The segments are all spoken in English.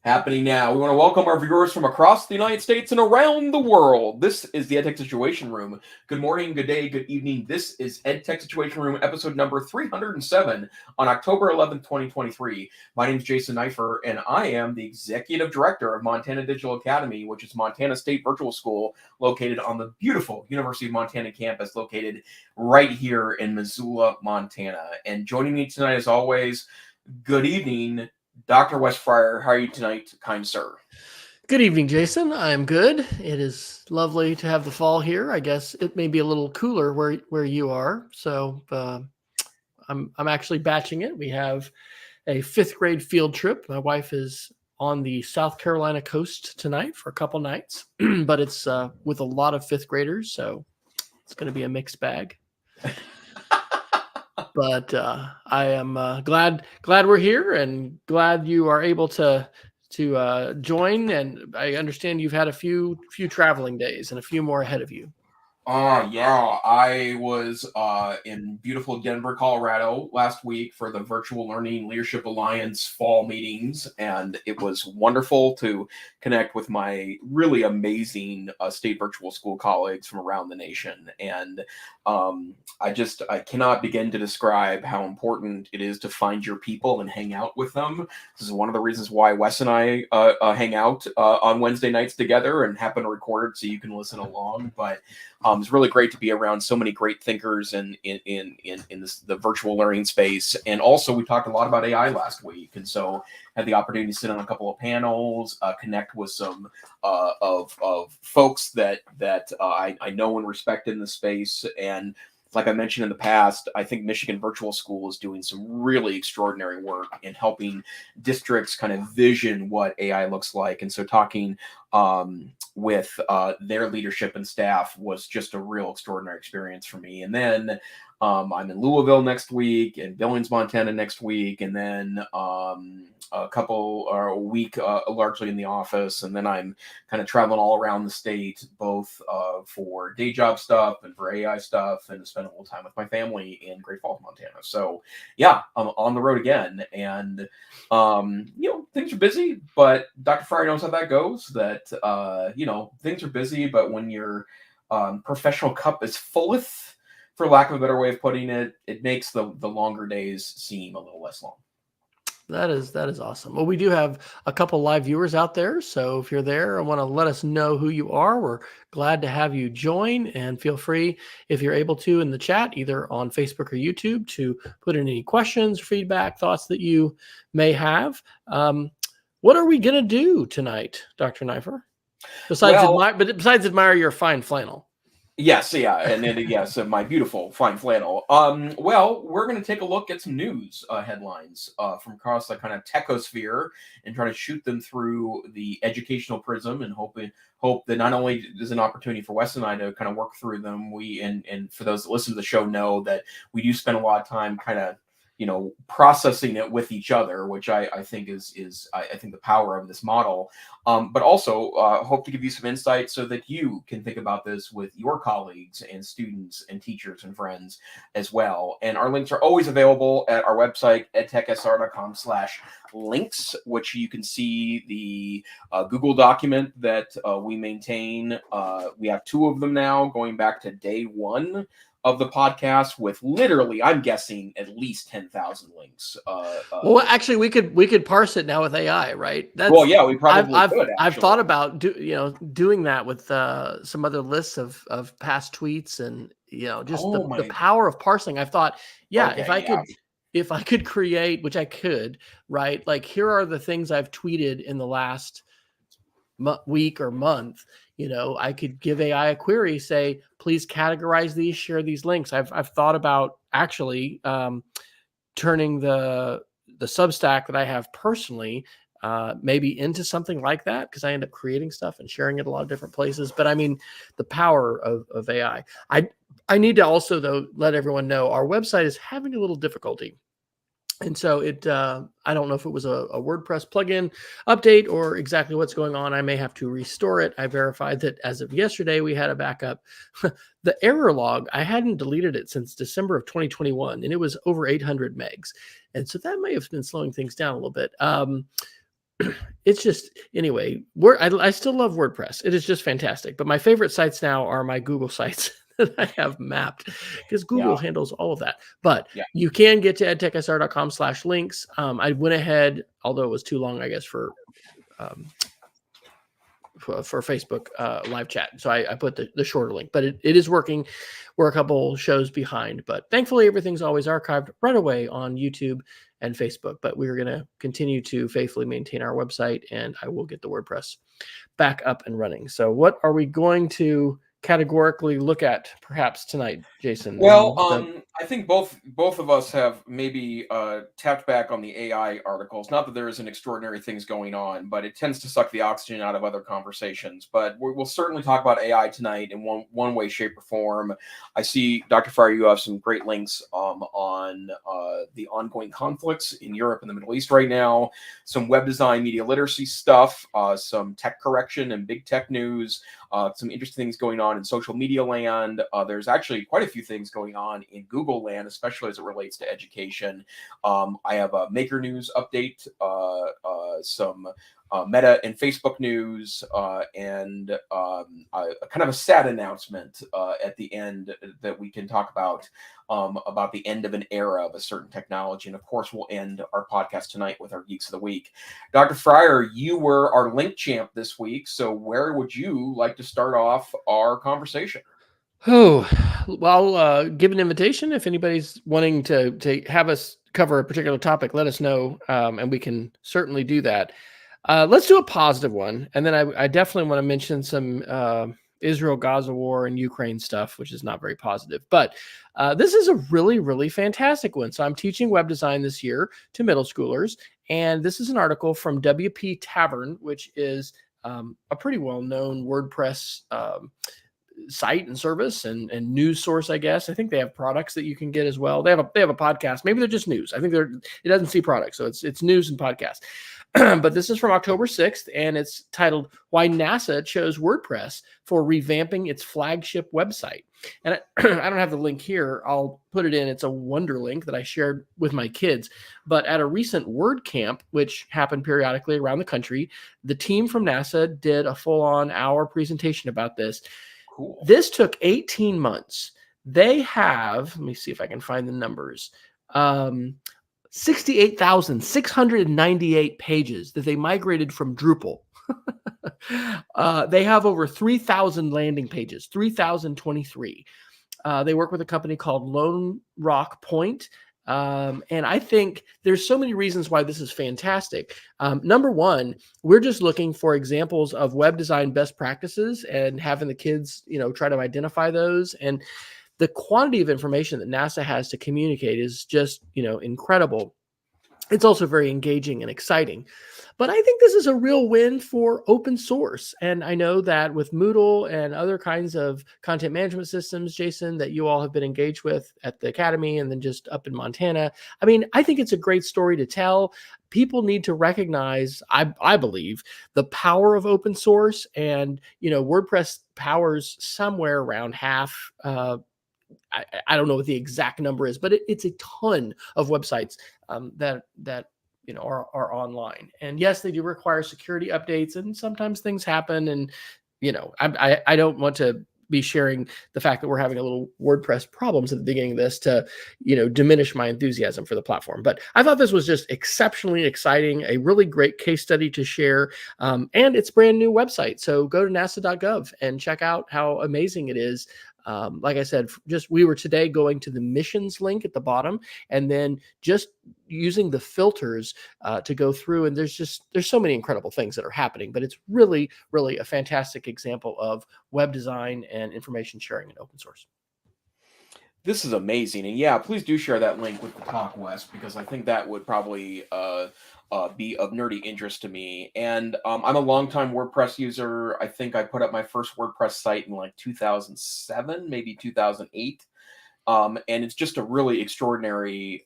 Happening now. We want to welcome our viewers from across the United States and around the world. This is the EdTech Situation Room. Good morning, good day, good evening. This is EdTech Situation Room, episode number 307 on October 11th, 2023. My name is Jason Neiffer, and I am the Executive Director of Montana Digital Academy, which is Montana State Virtual School located on the beautiful University of Montana campus located right here in Missoula, Montana. And joining me tonight, as always, good evening, Dr. Wesley Fryer. How are you tonight, kind sir? Good evening, Jason. I'm good. It is lovely to have the fall here. I guess it may be a little cooler where you are. So I'm actually batching it. We have a 5th grade field trip. My wife is on the South Carolina coast tonight for a couple nights, but it's with a lot of 5th graders, so it's going to be a mixed bag. But I am glad we're here and glad you are able to join. And I understand you've had a few traveling days and a few more ahead of you. Yeah, I was in beautiful Denver, Colorado last week for the Virtual Learning Leadership Alliance fall meetings, and it was wonderful to connect with my really amazing state virtual school colleagues from around the nation. And I cannot begin to describe how important it is to find your people and hang out with them. This is one of the reasons why Wes and I hang out on Wednesday nights together and happen to record it so you can listen along. But it's really great to be around so many great thinkers in the virtual learning space. And also, we talked a lot about AI last week, and so had the opportunity to sit on a couple of panels, connect with some of folks that I know and respect in the space. And like I mentioned in the past, I think Michigan Virtual School is doing some really extraordinary work in helping districts kind of vision what AI looks like. And so talking with their leadership and staff was just a real extraordinary experience for me. And then I'm in Louisville next week and Billings, Montana next week, and then a week largely in the office, and then I'm kind of traveling all around the state, both for day job stuff and for AI stuff, and to spend a little time with my family in Great Falls, Montana. So yeah, I'm on the road again, and things are busy, but Dr. Fryer knows how that goes. That things are busy, but when your professional cup is fulleth, for lack of a better way of putting it, it makes the longer days seem a little less long. That is awesome. Well, we do have a couple live viewers out there, so if you're there and want to let us know who you are, we're glad to have you join. And feel free, if you're able to, in the chat, either on Facebook or YouTube, to put in any questions, feedback, thoughts that you may have. What are we going to do tonight, Dr. Neiffer? Besides admire your fine flannel. Yes, yeah, and then yes, my beautiful fine flannel. Well, we're going to take a look at some news headlines from across the kind of techosphere and try to shoot them through the educational prism, and hope that not only is an opportunity for Wes and I to kind of work through them, and for those that listen to the show know that we do spend a lot of time kind of processing it with each other, which I think is I think the power of this model. But also hope to give you some insight so that you can think about this with your colleagues and students and teachers and friends as well. And our links are always available at our website, edtechsr.com/links, which you can see the Google document that we maintain. We have 2 of them now, going back to day 1 of the podcast, with literally, I'm guessing, at least 10,000 links. Well, actually, we could parse it now with AI, right? Yeah, we probably could. I've thought about doing that with some other lists of past tweets, and just the power of parsing. I've thought, if I could create, which I could, right? Like, here are the things I've tweeted in the last week or month. I could give AI a query, say, please categorize these, share these links. I've thought about actually turning the Substack that I have personally maybe into something like that, because I end up creating stuff and sharing it a lot of different places. But I mean, the power of AI. I need to also, though, let everyone know our website is having a little difficulty. And so I don't know if it was a WordPress plugin update or exactly what's going on. I may have to restore it. I verified that as of yesterday, we had a backup. The error log, I hadn't deleted it since December of 2021, and it was over 800 megs. And so that may have been slowing things down a little bit. it's just, anyway, I still love WordPress. It is just fantastic. But my favorite sites now are my Google sites that I have mapped, because Google handles all of that. But you can get to edtechsr.com/links. I went ahead, although it was too long, I guess, for Facebook live chat. So I put the shorter link, but it is working. We're a couple shows behind, but thankfully everything's always archived right away on YouTube and Facebook. But we're going to continue to faithfully maintain our website, and I will get the WordPress back up and running. So what are we going to categorically look at perhaps tonight, Jason? Well, I think both of us have maybe tapped back on the AI articles. Not that there isn't extraordinary things going on, but it tends to suck the oxygen out of other conversations. But we'll certainly talk about AI tonight in one way, shape, or form. I see, Dr. Fryer, you have some great links on the ongoing conflicts in Europe and the Middle East right now, some web design, media literacy stuff, some tech correction and big tech news. Some interesting things going on in social media land. There's actually quite a few things going on in Google land, especially as it relates to education. I have a Maker News update, some Meta and Facebook news, and a kind of a sad announcement at the end that we can talk about the end of an era of a certain technology. And of course, we'll end our podcast tonight with our Geeks of the Week. Dr. Fryer, you were our link champ this week. So where would you like to start off our conversation? Oh, well, give an invitation. If anybody's wanting to have us cover a particular topic, let us know, and we can certainly do that. Let's do a positive one. And then I definitely want to mention some Israel-Gaza war and Ukraine stuff, which is not very positive. But this is a really, really fantastic one. So I'm teaching web design this year to middle schoolers. And this is an article from WP Tavern, which is a pretty well-known WordPress site and service and news source, I guess. I think they have products that you can get as well. They have a podcast. Maybe they're just news. I think it doesn't see products, so it's news and podcast. But this is from October 6th, and it's titled "Why NASA Chose WordPress for Revamping Its Flagship Website." And I don't have the link here. I'll put it in. It's a wonder link that I shared with my kids. But at a recent WordCamp, which happened periodically around the country, the team from NASA did a full-on hour presentation about this. Cool. This took 18 months. They have, let me see if I can find the numbers, 68,698 pages that they migrated from Drupal. They have over 3,000 landing pages, 3,023. They work with a company called Lone Rock Point. And I think there's so many reasons why this is fantastic. Number one, we're just looking for examples of web design best practices and having the kids, try to identify those. And the quantity of information that NASA has to communicate is just, incredible. It's also very engaging and exciting. But I think this is a real win for open source. And I know that with Moodle and other kinds of content management systems, Jason, that you all have been engaged with at the Academy and then just up in Montana. I mean, I think it's a great story to tell. People need to recognize, I believe, the power of open source. And, WordPress powers somewhere around half. I don't know what the exact number is, but it's a ton of websites that are online. And yes, they do require security updates, and sometimes things happen. And I don't want to be sharing the fact that we're having a little WordPress problems at the beginning of this to diminish my enthusiasm for the platform. But I thought this was just exceptionally exciting, a really great case study to share, and it's a brand new website. So go to nasa.gov and check out how amazing it is. Like I said, we were today going to the missions link at the bottom, and then just using the filters to go through. And there's so many incredible things that are happening, but it's really, really a fantastic example of web design and information sharing in open source. This is amazing. And yeah, please do share that link with the talk, Wes, because I think that would probably be of nerdy interest to me. And I'm a longtime WordPress user. I think I put up my first WordPress site in like 2007, maybe 2008. And it's just a really extraordinary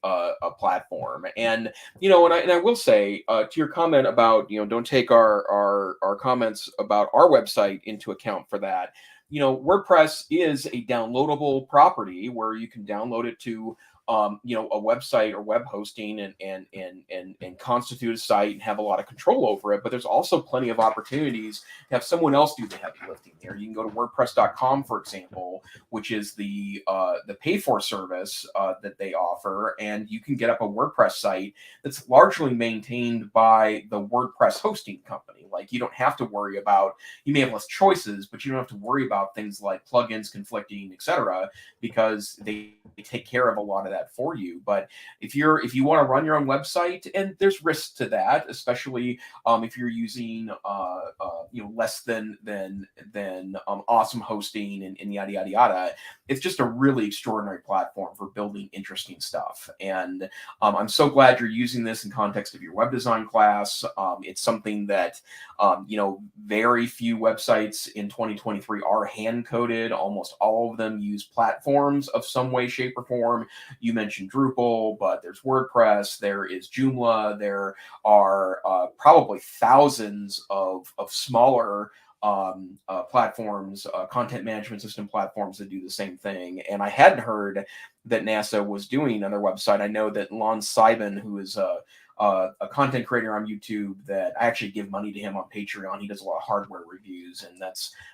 platform. And and I will say to your comment about don't take our comments about our website into account for that. WordPress is a downloadable property where you can download it to a website or web hosting and constitute a site and have a lot of control over it. But there's also plenty of opportunities to have someone else do the heavy lifting there. You can go to WordPress.com, for example, which is the pay for service that they offer, and you can get up a WordPress site that's largely maintained by the WordPress hosting company. Like, you don't have to worry about, you may have less choices, but you don't have to worry about things like plugins conflicting, etc., because they take care of a lot of that for you. But if you want to run your own website, and there's risks to that, especially if you're using less than awesome hosting and yada yada yada, it's just a really extraordinary platform for building interesting stuff. And I'm so glad you're using this in context of your web design class. It's something that very few websites in 2023 are hand coded. Almost all of them use platforms of some way, shape, or form. You mentioned Drupal, but there's WordPress, there is Joomla, there are probably thousands of smaller platforms, content management system platforms that do the same thing. And I hadn't heard that NASA was doing on their website. I know that Lon Simon, who is a content creator on YouTube, that I actually give money to him on Patreon. He does a lot of hardware reviews, and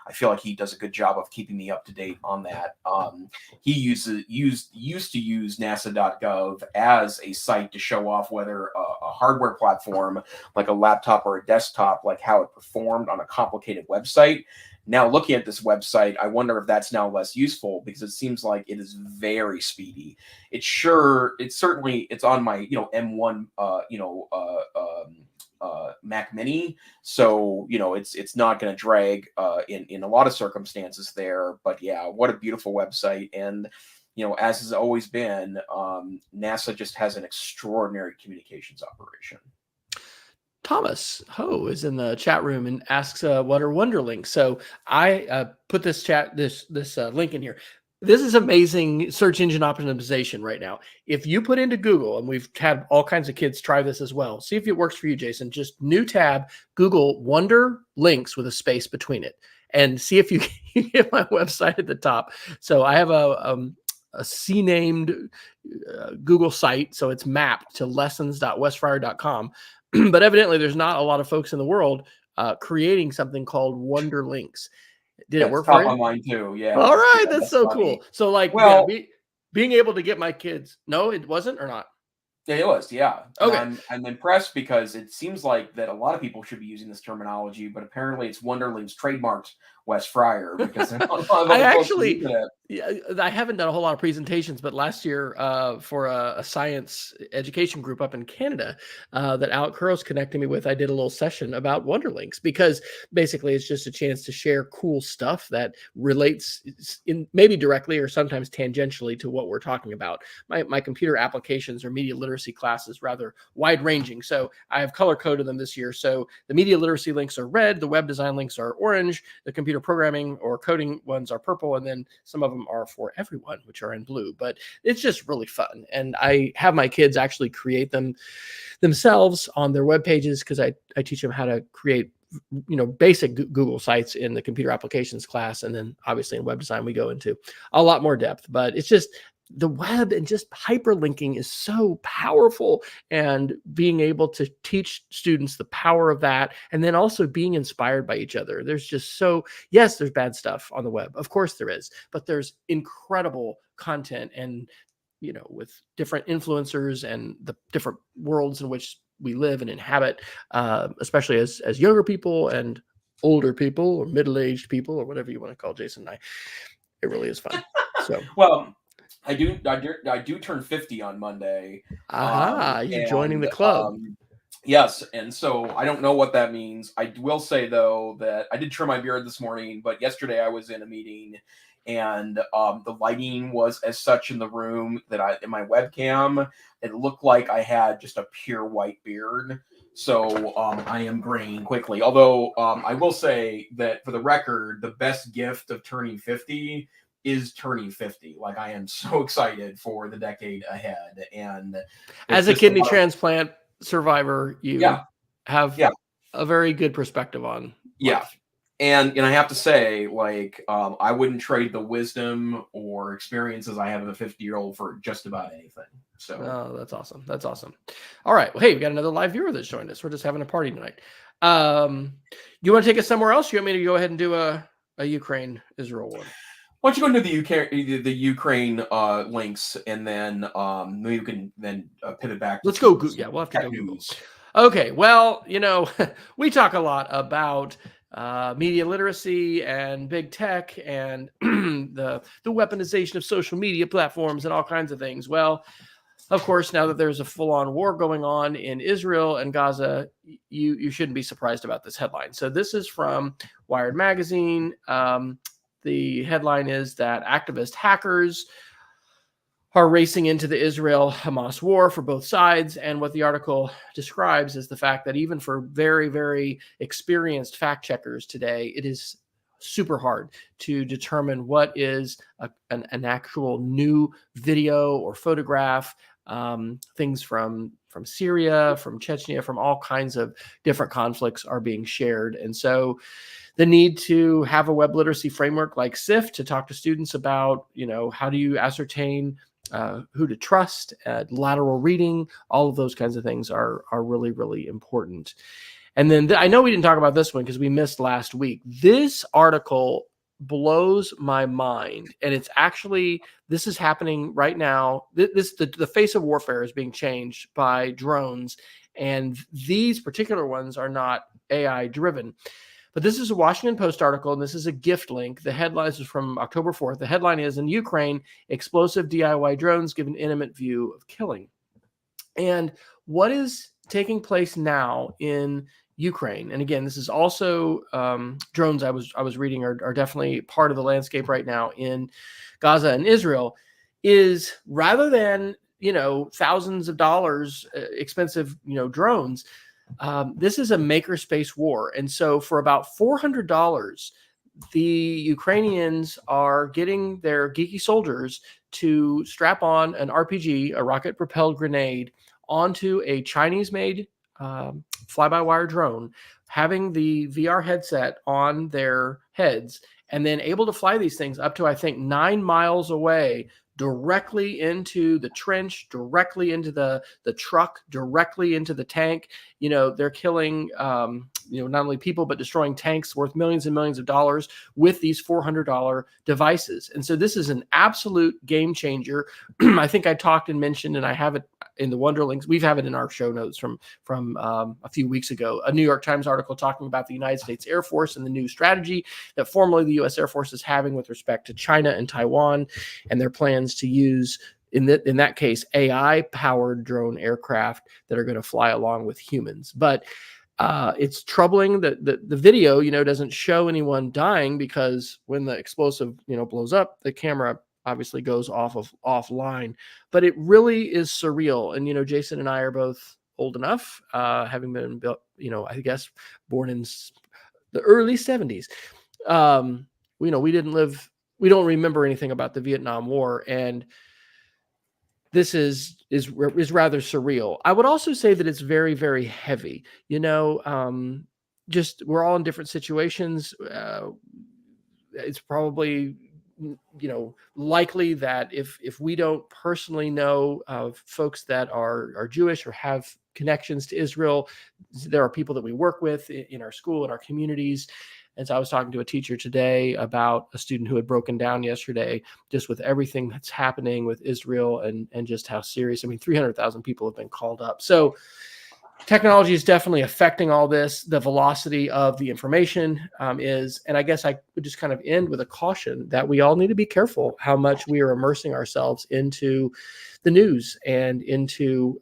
I feel like he does a good job of keeping me up to date on that. He used to use NASA.gov as a site to show off whether a hardware platform like a laptop or a desktop, like how it performed on a complicated website. Now, looking at this website, I wonder if that's now less useful, because it seems like it is very speedy. It's on my M1 Mac Mini, so it's not going to drag in a lot of circumstances there. But yeah, what a beautiful website. And as has always been, NASA just has an extraordinary communications operation. Thomas Ho is in the chat room and asks, what are Wonderlinks? So I put this link in here. This is amazing search engine optimization right now. If you put into Google, and we've had all kinds of kids try this as well, see if it works for you, Jason. Just new tab, Google Wonder Links with a space between it, and see if you can get my website at the top. So I have a C-named Google site, so it's mapped to lessons.wesfryer.com. But evidently, there's not a lot of folks in the world creating something called Wonder Links. Did it work for you? On mine too. Yeah. All right, that's so funny. Cool. So, like, being able to get my kids. No, it wasn't, or not. Yeah, it was. Yeah. Okay. I'm impressed, because it seems like that a lot of people should be using this terminology, but apparently it's Wonderlinks trademarked Wes Fryer, because I haven't done a whole lot of presentations, but last year for a science education group up in Canada that Alec Curros connected me with, I did a little session about Wonderlinks, because basically it's just a chance to share cool stuff that relates in maybe directly or sometimes tangentially to what we're talking about. My computer applications or media literacy class is rather wide ranging, so I have color coded them this year. So the media literacy links are red, the web design links are orange, the computer programming or coding ones are purple, and then some of them are for everyone, which are in blue. But it's just really fun, and I have my kids actually create them themselves on their web pages, because I teach them how to create basic Google sites in the computer applications class, and then obviously in web design we go into a lot more depth. But it's just the web, and just hyperlinking is so powerful, and being able to teach students the power of that, and then also being inspired by each other. There's just yes, there's bad stuff on the web, of course there is, but there's incredible content, and with different influencers and the different worlds in which we live and inhabit, especially as younger people and older people or middle-aged people or whatever you want to call Jason and I. It really is fun. So well, I do turn 50 on Monday. You're joining the club. Yes, and so I don't know what that means. I will say, though, that I did trim my beard this morning, but yesterday I was in a meeting, and the lighting was as such in the room that in my webcam, it looked like I had just a pure white beard. So I am graying quickly. Although I will say that, for the record, the best gift of turning 50 is turning 50. Like, I am so excited for the decade ahead. And as a kidney transplant survivor, you have a very good perspective on life. And I have to say, like, I wouldn't trade the wisdom or experiences I have of a 50-year-old for just about anything. So, oh, that's awesome. That's awesome. All right. Well, hey, we got another live viewer that's joined us. We're just having a party tonight. You want to take us somewhere else? You want me to go ahead and do a Ukraine-Israel one? why don't you go into the Ukraine links, and then maybe you can then pivot back to Let's go. Yeah, we'll have to go news. Google. Okay. Well, we talk a lot about media literacy and big tech and the weaponization of social media platforms and all kinds of things. Well, of course, now that there's a full-on war going on in Israel and Gaza, you shouldn't be surprised about this headline. So this is from Wired Magazine. The headline is that activist hackers are racing into the Israel-Hamas war for both sides. And what the article describes is the fact that even for very, very experienced fact checkers today, it is super hard to determine what is an actual new video or photograph. Things from Syria, from Chechnya, from all kinds of different conflicts are being shared. And so the need to have a web literacy framework like SIFT to talk to students about, how do you ascertain who to trust, lateral reading, all of those kinds of things are really, really important. And then I know we didn't talk about this one because we missed last week. This article blows my mind, and it's actually, this is happening right now. The face of warfare is being changed by drones, and these particular ones are not AI driven. But this is a Washington Post article, and this is a gift link. The headline is from October 4th. The headline is, in Ukraine, explosive DIY drones give an intimate view of killing. And what is taking place now in Ukraine, and again, this is also drones I was reading are definitely part of the landscape right now in Gaza and Israel, is rather than thousands of dollars expensive drones, this is a makerspace war. And so for about $400, the Ukrainians are getting their geeky soldiers to strap on an RPG, a rocket propelled grenade, onto a Chinese made fly-by-wire drone, having the VR headset on their heads, and then able to fly these things up to, I think, 9 miles away, directly into the trench, directly into the truck, directly into the tank. They're killing, not only people, but destroying tanks worth millions and millions of dollars with these $400 devices. And so this is an absolute game changer. I think I talked and mentioned, and I have it in the Wonderlinks. We have it in our show notes from a few weeks ago, a New York Times article talking about the United States Air Force and the new strategy that formerly the U.S. Air Force is having with respect to China and Taiwan, and their plans to use, in that case, AI-powered drone aircraft that are going to fly along with humans. But it's troubling that the video, doesn't show anyone dying, because when the explosive, blows up, the camera obviously goes offline. But it really is surreal. And, Jason and I are both old enough, having been, I guess, born in the early 70s. We didn't live, we don't remember anything about the Vietnam War. And this is rather surreal. I would also say that it's very, very heavy. Just we're all in different situations. It's probably likely that if we don't personally know of folks that are Jewish or have connections to Israel, there are people that we work with in our school, in our communities. And so I was talking to a teacher today about a student who had broken down yesterday, just with everything that's happening with Israel and just how serious. 300,000 people have been called up. So technology is definitely affecting all this. The velocity of the information is, and I guess I would just kind of end with a caution that we all need to be careful how much we are immersing ourselves into the news and into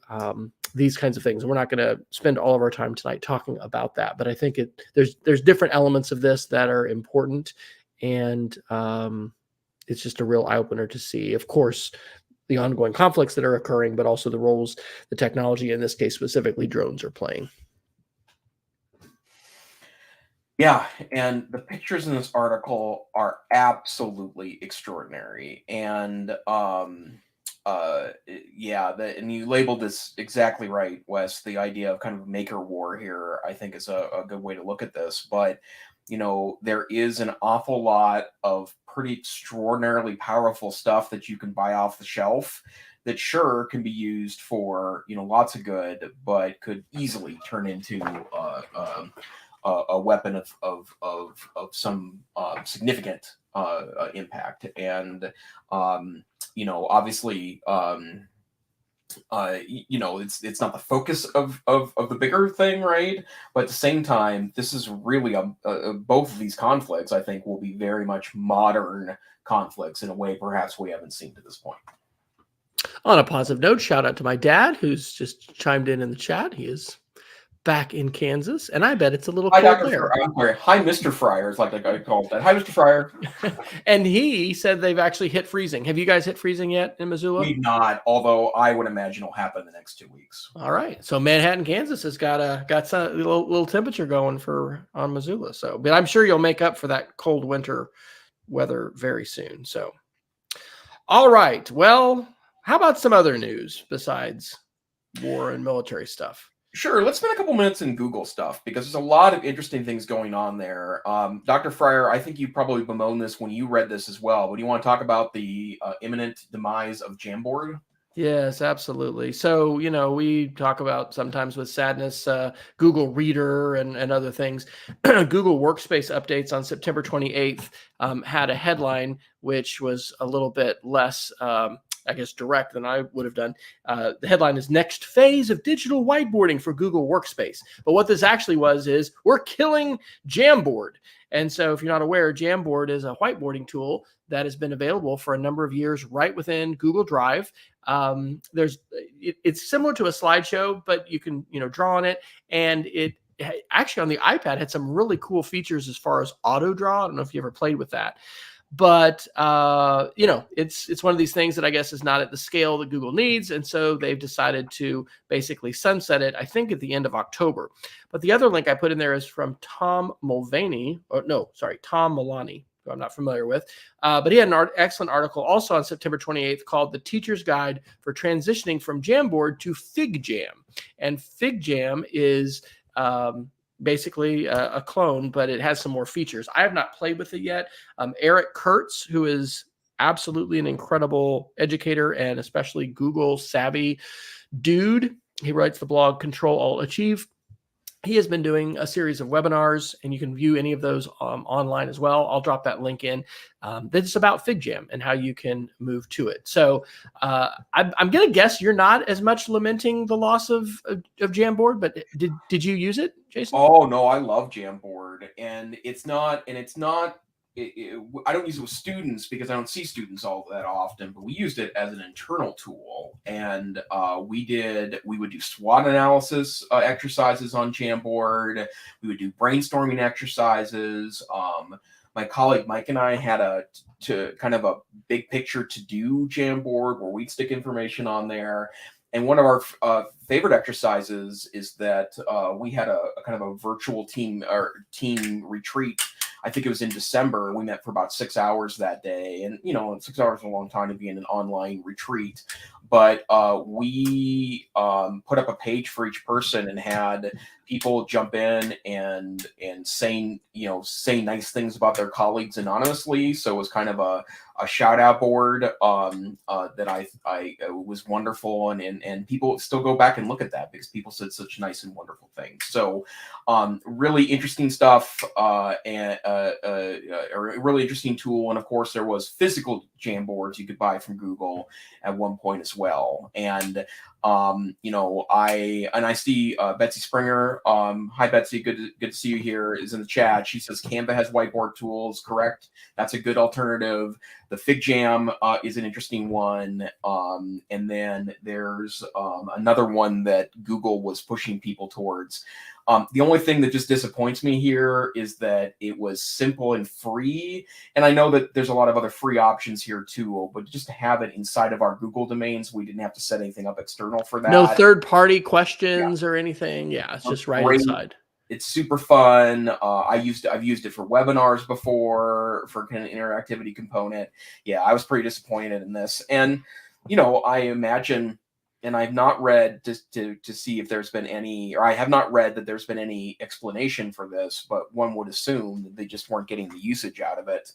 these kinds of things. And we're not going to spend all of our time tonight talking about that, but I think there's different elements of this that are important, and it's just a real eye opener to see, of course, the ongoing conflicts that are occurring, but also the roles the technology, in this case specifically drones, are playing. Yeah, and the pictures in this article are absolutely extraordinary. And yeah, and you labeled this exactly right, Wes. The idea of kind of maker war here, I think, is a good way to look at this. But there is an awful lot of pretty extraordinarily powerful stuff that you can buy off the shelf that sure can be used for lots of good, but could easily turn into a weapon of some significant impact. And obviously, it's not the focus of the bigger thing, right? But at the same time, this is really both of these conflicts, I think, will be very much modern conflicts in a way perhaps we haven't seen to this point. On a positive note, shout out to my dad, who's just chimed in the chat. He is back in Kansas, and I bet it's a little cold there. I'm sorry. Hi, Mr. Fryer is like I call that. Hi, Mr. Fryer. And he said they've actually hit freezing. Have you guys hit freezing yet in Missoula? We've not, although I would imagine it'll happen in the next 2 weeks. All right. So Manhattan, Kansas has got some little temperature going on Missoula. So, but I'm sure you'll make up for that cold winter weather very soon. So, all right. Well, how about some other news besides war and military stuff? Sure. Let's spend a couple minutes in Google stuff because there's a lot of interesting things going on there. Dr. Fryer, I think you probably bemoaned this when you read this as well. But do you want to talk about the imminent demise of Jamboard? Yes, absolutely. So, we talk about sometimes with sadness, Google Reader and other things. Google Workspace updates on September 28th had a headline which was a little bit less direct than I would have done. The headline is "Next Phase of Digital Whiteboarding for Google Workspace." But what this actually is we're killing Jamboard. And so if you're not aware, Jamboard is a whiteboarding tool that has been available for a number of years right within Google Drive. It's similar to a slideshow, but you can, draw on it. And it actually on the iPad had some really cool features as far as auto draw. I don't know if you ever played with that. But, it's one of these things that I guess is not at the scale that Google needs. And so they've decided to basically sunset it, I think, at the end of October. But the other link I put in there is from Tom Mulvaney. Tom Milani, who I'm not familiar with. But he had an excellent article also on September 28th called "The Teacher's Guide for Transitioning from Jamboard to FigJam." And FigJam is basically a clone, but it has some more features. I have not played with it yet. Eric Kurtz, who is absolutely an incredible educator and especially Google savvy dude, he writes the blog Control Alt Achieve. He has been doing a series of webinars, and you can view any of those online as well. I'll drop that link in. That's about FigJam and how you can move to it. So I'm going to guess you're not as much lamenting the loss of Jamboard, but did you use it, Jason? Oh no, I love Jamboard, and I don't use it with students because I don't see students all that often, but we used it as an internal tool. And we would do SWOT analysis exercises on Jamboard. We would do brainstorming exercises. My colleague Mike and I had kind of a big picture to do Jamboard where we'd stick information on there. And one of our favorite exercises is that we had a kind of a virtual team retreat. I think it was in December. We met for about 6 hours that day. And, 6 hours is a long time to be in an online retreat. But we put up a page for each person and had people jump in and say nice things about their colleagues anonymously. So it was kind of a shout out board that I was wonderful. And people still go back and look at that because people said such nice and wonderful things. So really interesting stuff and a really interesting tool. And of course, there was physical Jamboards you could buy from Google at one point as well. And I see Betsy Springer. Hi, Betsy. Good to see you here. Is in the chat. She says Canva has whiteboard tools. Correct. That's a good alternative. The FigJam is an interesting one. And then there's another one that Google was pushing people towards. The only thing that just disappoints me here is that it was simple and free. And I know that there's a lot of other free options here too, but just to have it inside of our Google domains, we didn't have to set anything up external for that. No third-party questions or anything. Yeah, it's just right inside. It's super fun. I've used it for webinars before for kind of interactivity component. Yeah, I was pretty disappointed in this. And I imagine, and I've not read to see if there's been any, or I have not read that there's been any explanation for this, but one would assume that they just weren't getting the usage out of it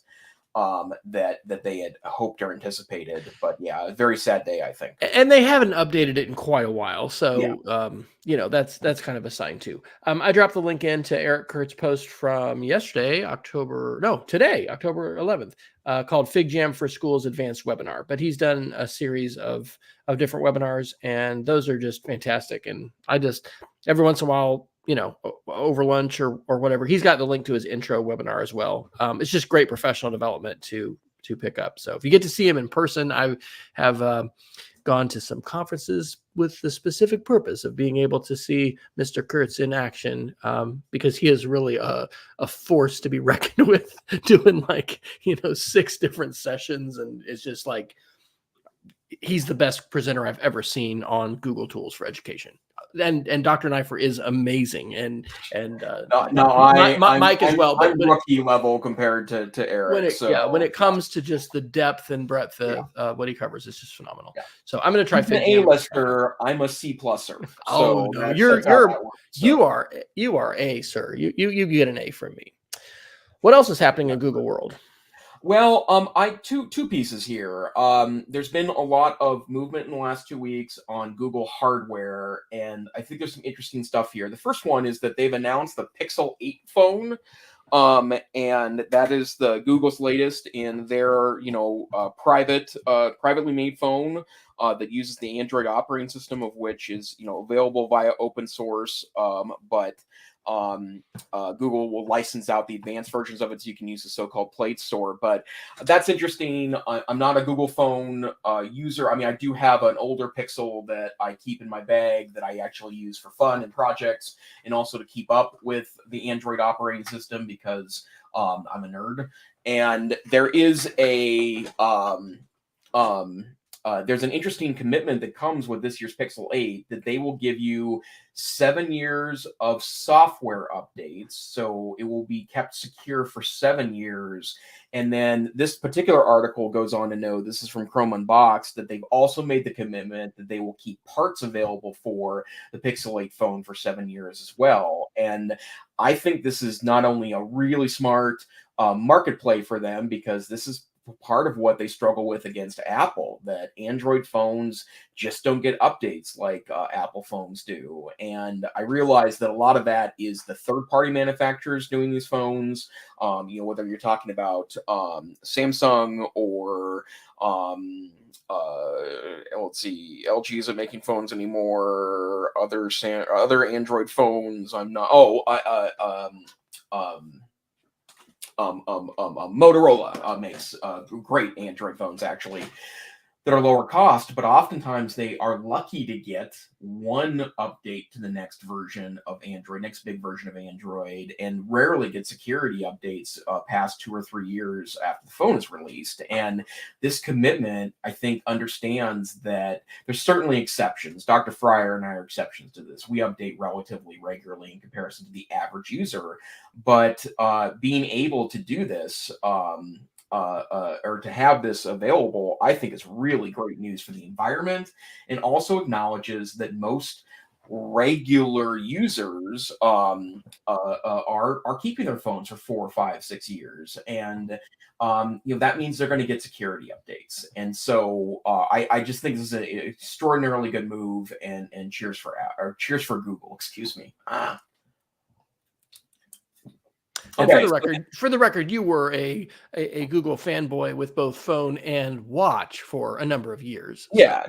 that they had hoped or anticipated. But yeah, a very sad day, I think. And they haven't updated it in quite a while, Yeah. so that's kind of a sign too. I dropped the link into Eric Kurt's post from today, October 11th, called "Fig Jam for Schools Advanced Webinar." But he's done a series of different webinars, and those are just fantastic. And I just every once in a while, over lunch or whatever, he's got the link to his intro webinar as well. It's just great professional development to pick up. So if you get to see him in person, I have gone to some conferences with the specific purpose of being able to see Mr. Kurtz in action, because he is really a force to be reckoned with, doing 6 different sessions, and it's just like he's the best presenter I've ever seen on Google Tools for Education. And Dr. Neiffer is amazing, and Mike as well. I'm rookie level compared to Eric. When it comes to just the depth and breadth of what he covers, it's just phenomenal. Yeah. So I'm going to try. He's an A-lister. I'm a C-pluser. Oh no, you are A, sir. You get an A from me. What else is happening in Google World? Well, two pieces here. There's been a lot of movement in the last 2 weeks on Google hardware, and I think there's some interesting stuff here. The first one is that they've announced the Pixel 8 phone, and that is Google's latest in their privately made phone that uses the Android operating system, of which is available via open source, but Google will license out the advanced versions of it so you can use the so-called Play Store. But that's interesting. I'm not a Google phone user. I mean, I do have an older Pixel that I keep in my bag that I actually use for fun and projects, and also to keep up with the Android operating system because I'm a nerd. And there is there's an interesting commitment that comes with this year's Pixel 8 that they will give you 7 years of software updates. So it will be kept secure for 7 years. And then this particular article goes on to know, this is from Chrome Unboxed, that they've also made the commitment that they will keep parts available for the Pixel 8 phone for 7 years as well. And I think this is not only a really smart market play for them, because this is part of what they struggle with against Apple, that Android phones just don't get updates like Apple phones do. And I realize that a lot of that is the third-party manufacturers doing these phones, whether you're talking about Samsung or let's see, LG isn't making phones anymore. Other Android phones, I'm not. Motorola makes great Android phones, actually, that are lower cost, but oftentimes they are lucky to get one update to the next version of Android, next big version of Android, and rarely get security updates past 2 or 3 years after the phone is released. And this commitment, I think, understands that there's certainly exceptions. Dr. Fryer and I are exceptions to this. We update relatively regularly in comparison to the average user, but being able to do this, or to have this available, I think is really great news for the environment, and also acknowledges that most regular users are keeping their phones for 4, 5, 6 years, and that means they're going to get security updates. And so I just think this is an extraordinarily good move, and cheers for Google. Excuse me. And for the record, you were a Google fanboy with both phone and watch for a number of years. Yeah.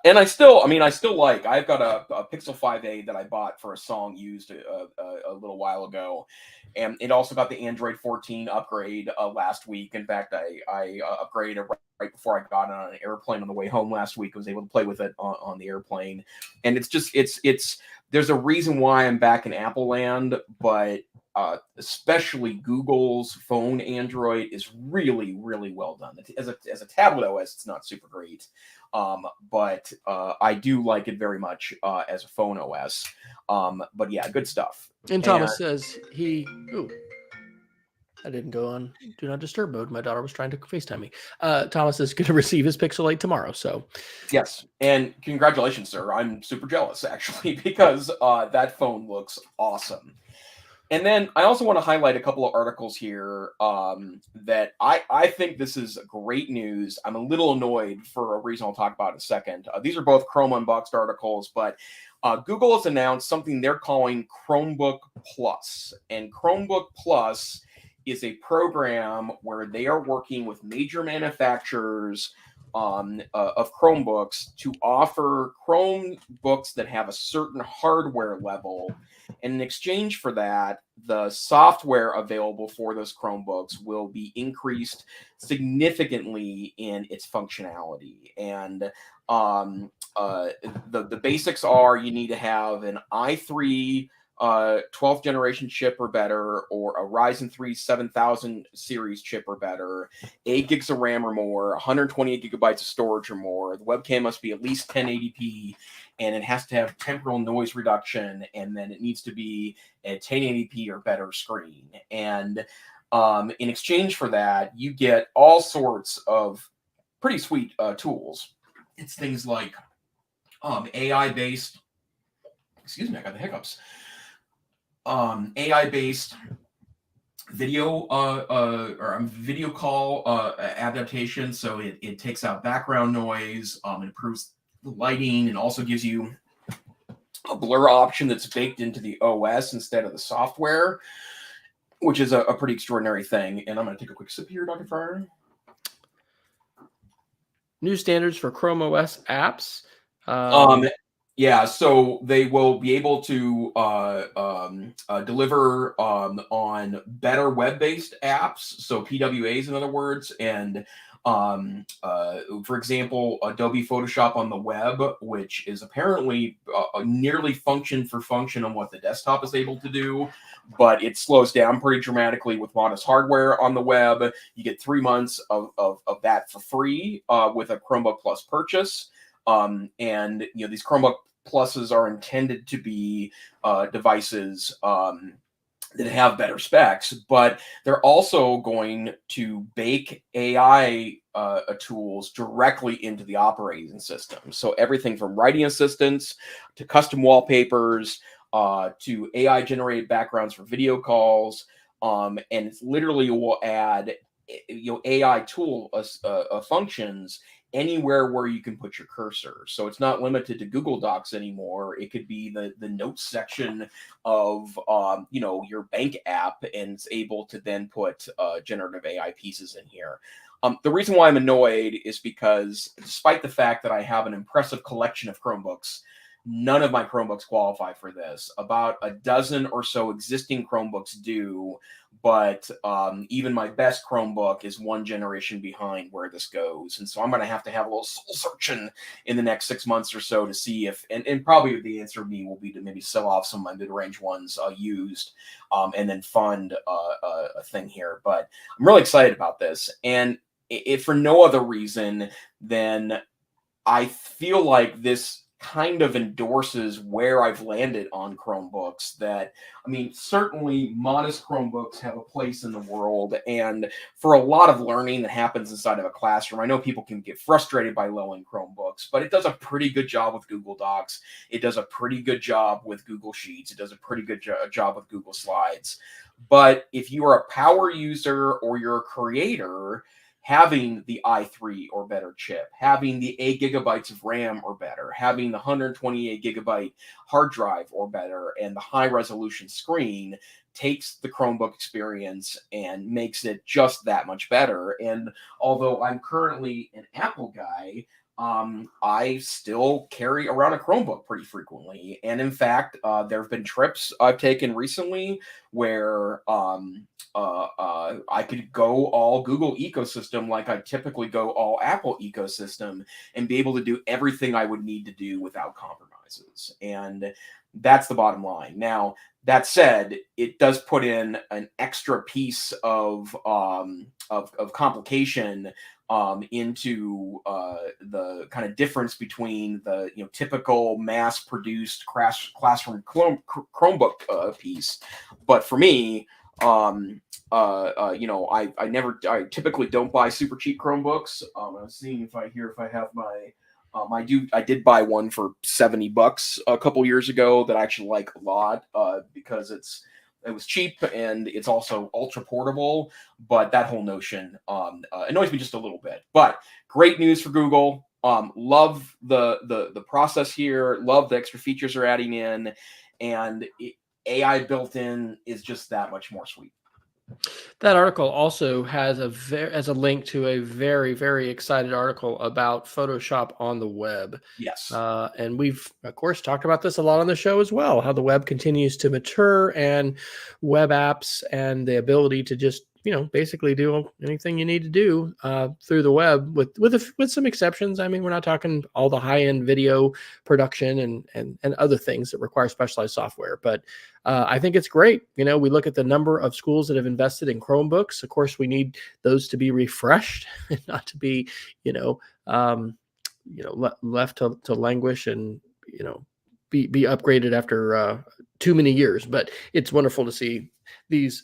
And I still like, I've got a Pixel 5a that I bought for a song used a little while ago. And it also got the Android 14 upgrade last week. In fact, I upgraded right before I got on an airplane on the way home last week. I was able to play with it on the airplane. And there's a reason why I'm back in Apple land, but especially Google's phone Android is really, really well done. As a tablet OS, it's not super great, but I do like it very much as a phone OS. But yeah, good stuff. And Thomas says I didn't go on Do Not Disturb mode. My daughter was trying to FaceTime me. Thomas is going to receive his Pixel 8 tomorrow. So, yes, and congratulations, sir. I'm super jealous actually because that phone looks awesome. And then I also want to highlight a couple of articles here that I think this is great news. I'm a little annoyed for a reason I'll talk about in a second. These are both Chrome Unboxed articles, but Google has announced something they're calling Chromebook Plus. And Chromebook Plus is a program where they are working with major manufacturers of Chromebooks to offer Chromebooks that have a certain hardware level. And in exchange for that, the software available for those Chromebooks will be increased significantly in its functionality. And the basics are you need to have an i3 12th generation chip or better, or a Ryzen 3 7000 series chip or better, 8 gigs of RAM or more, 128 gigabytes of storage or more. The webcam must be at least 1080p, and it has to have temporal noise reduction, and then it needs to be a 1080p or better screen. And in exchange for that, you get all sorts of pretty sweet tools. It's things like AI-based, excuse me, I got the hiccups. AI-based video or video call adaptation, so it takes out background noise, improves the lighting, and also gives you a blur option that's baked into the OS instead of the software, which is a pretty extraordinary thing. And I'm going to take a quick sip here, Dr. Fryer. New standards for Chrome OS apps. Yeah, so they will be able to deliver on better web-based apps, so PWAs in other words, and for example, Adobe Photoshop on the web, which is apparently nearly function for function on what the desktop is able to do, but it slows down pretty dramatically with modest hardware on the web. You get 3 months of that for free with a Chromebook Plus purchase. And these Chromebook Pluses are intended to be devices that have better specs, but they're also going to bake AI tools directly into the operating system. So everything from writing assistants to custom wallpapers to AI generated backgrounds for video calls, and it's literally will add AI tool functions anywhere where you can put your cursor. So it's not limited to Google Docs anymore. It could be the notes section of your bank app, and it's able to then put generative AI pieces in here. The reason why I'm annoyed is because despite the fact that I have an impressive collection of Chromebooks, none of my Chromebooks qualify for this. About a dozen or so existing Chromebooks do, but even my best Chromebook is one generation behind where this goes. And so I'm going to have a little soul searching in the next 6 months or so to see if, and probably the answer to me will be to maybe sell off some of my mid-range ones used and then fund a thing here. But I'm really excited about this. And if for no other reason than I feel like this kind of endorses where I've landed on Chromebooks. That, I mean, certainly modest Chromebooks have a place in the world, and for a lot of learning that happens inside of a classroom, I know people can get frustrated by low-end Chromebooks, but it does a pretty good job with Google Docs. It does a pretty good job with Google Sheets. It does a pretty good job with Google Slides. But if you are a power user or you're a creator, having the i3 or better chip, having the 8 gigabytes of RAM or better, having the 128 gigabyte hard drive or better, and the high resolution screen takes the Chromebook experience and makes it just that much better. And although I'm currently an Apple guy, I still carry around a Chromebook pretty frequently. And in fact, there have been trips I've taken recently where I could go all Google ecosystem like I typically go all Apple ecosystem and be able to do everything I would need to do without compromises. And that's the bottom line. Now, that said, it does put in an extra piece of complication into the kind of difference between the typical mass-produced classroom Chromebook piece. But for me, I typically don't buy super cheap Chromebooks. I was seeing if I have my I did buy one for $70 a couple years ago that I actually like a lot, because it was cheap and it's also ultra portable. But that whole notion annoys me just a little bit. But great news for Google. Love the process here. Love the extra features they're adding in, and AI built in is just that much more sweet. That article also has a link to a very, very excited article about Photoshop on the web. Yes. And we've, of course, talked about this a lot on the show as well, how the web continues to mature, and web apps and the ability to just, basically do anything you need to do through the web, with some exceptions. I mean, we're not talking all the high-end video production and other things that require specialized software, but I think it's great. We look at the number of schools that have invested in Chromebooks. Of course, we need those to be refreshed and not to be, left to languish and, be upgraded after too many years. But it's wonderful to see these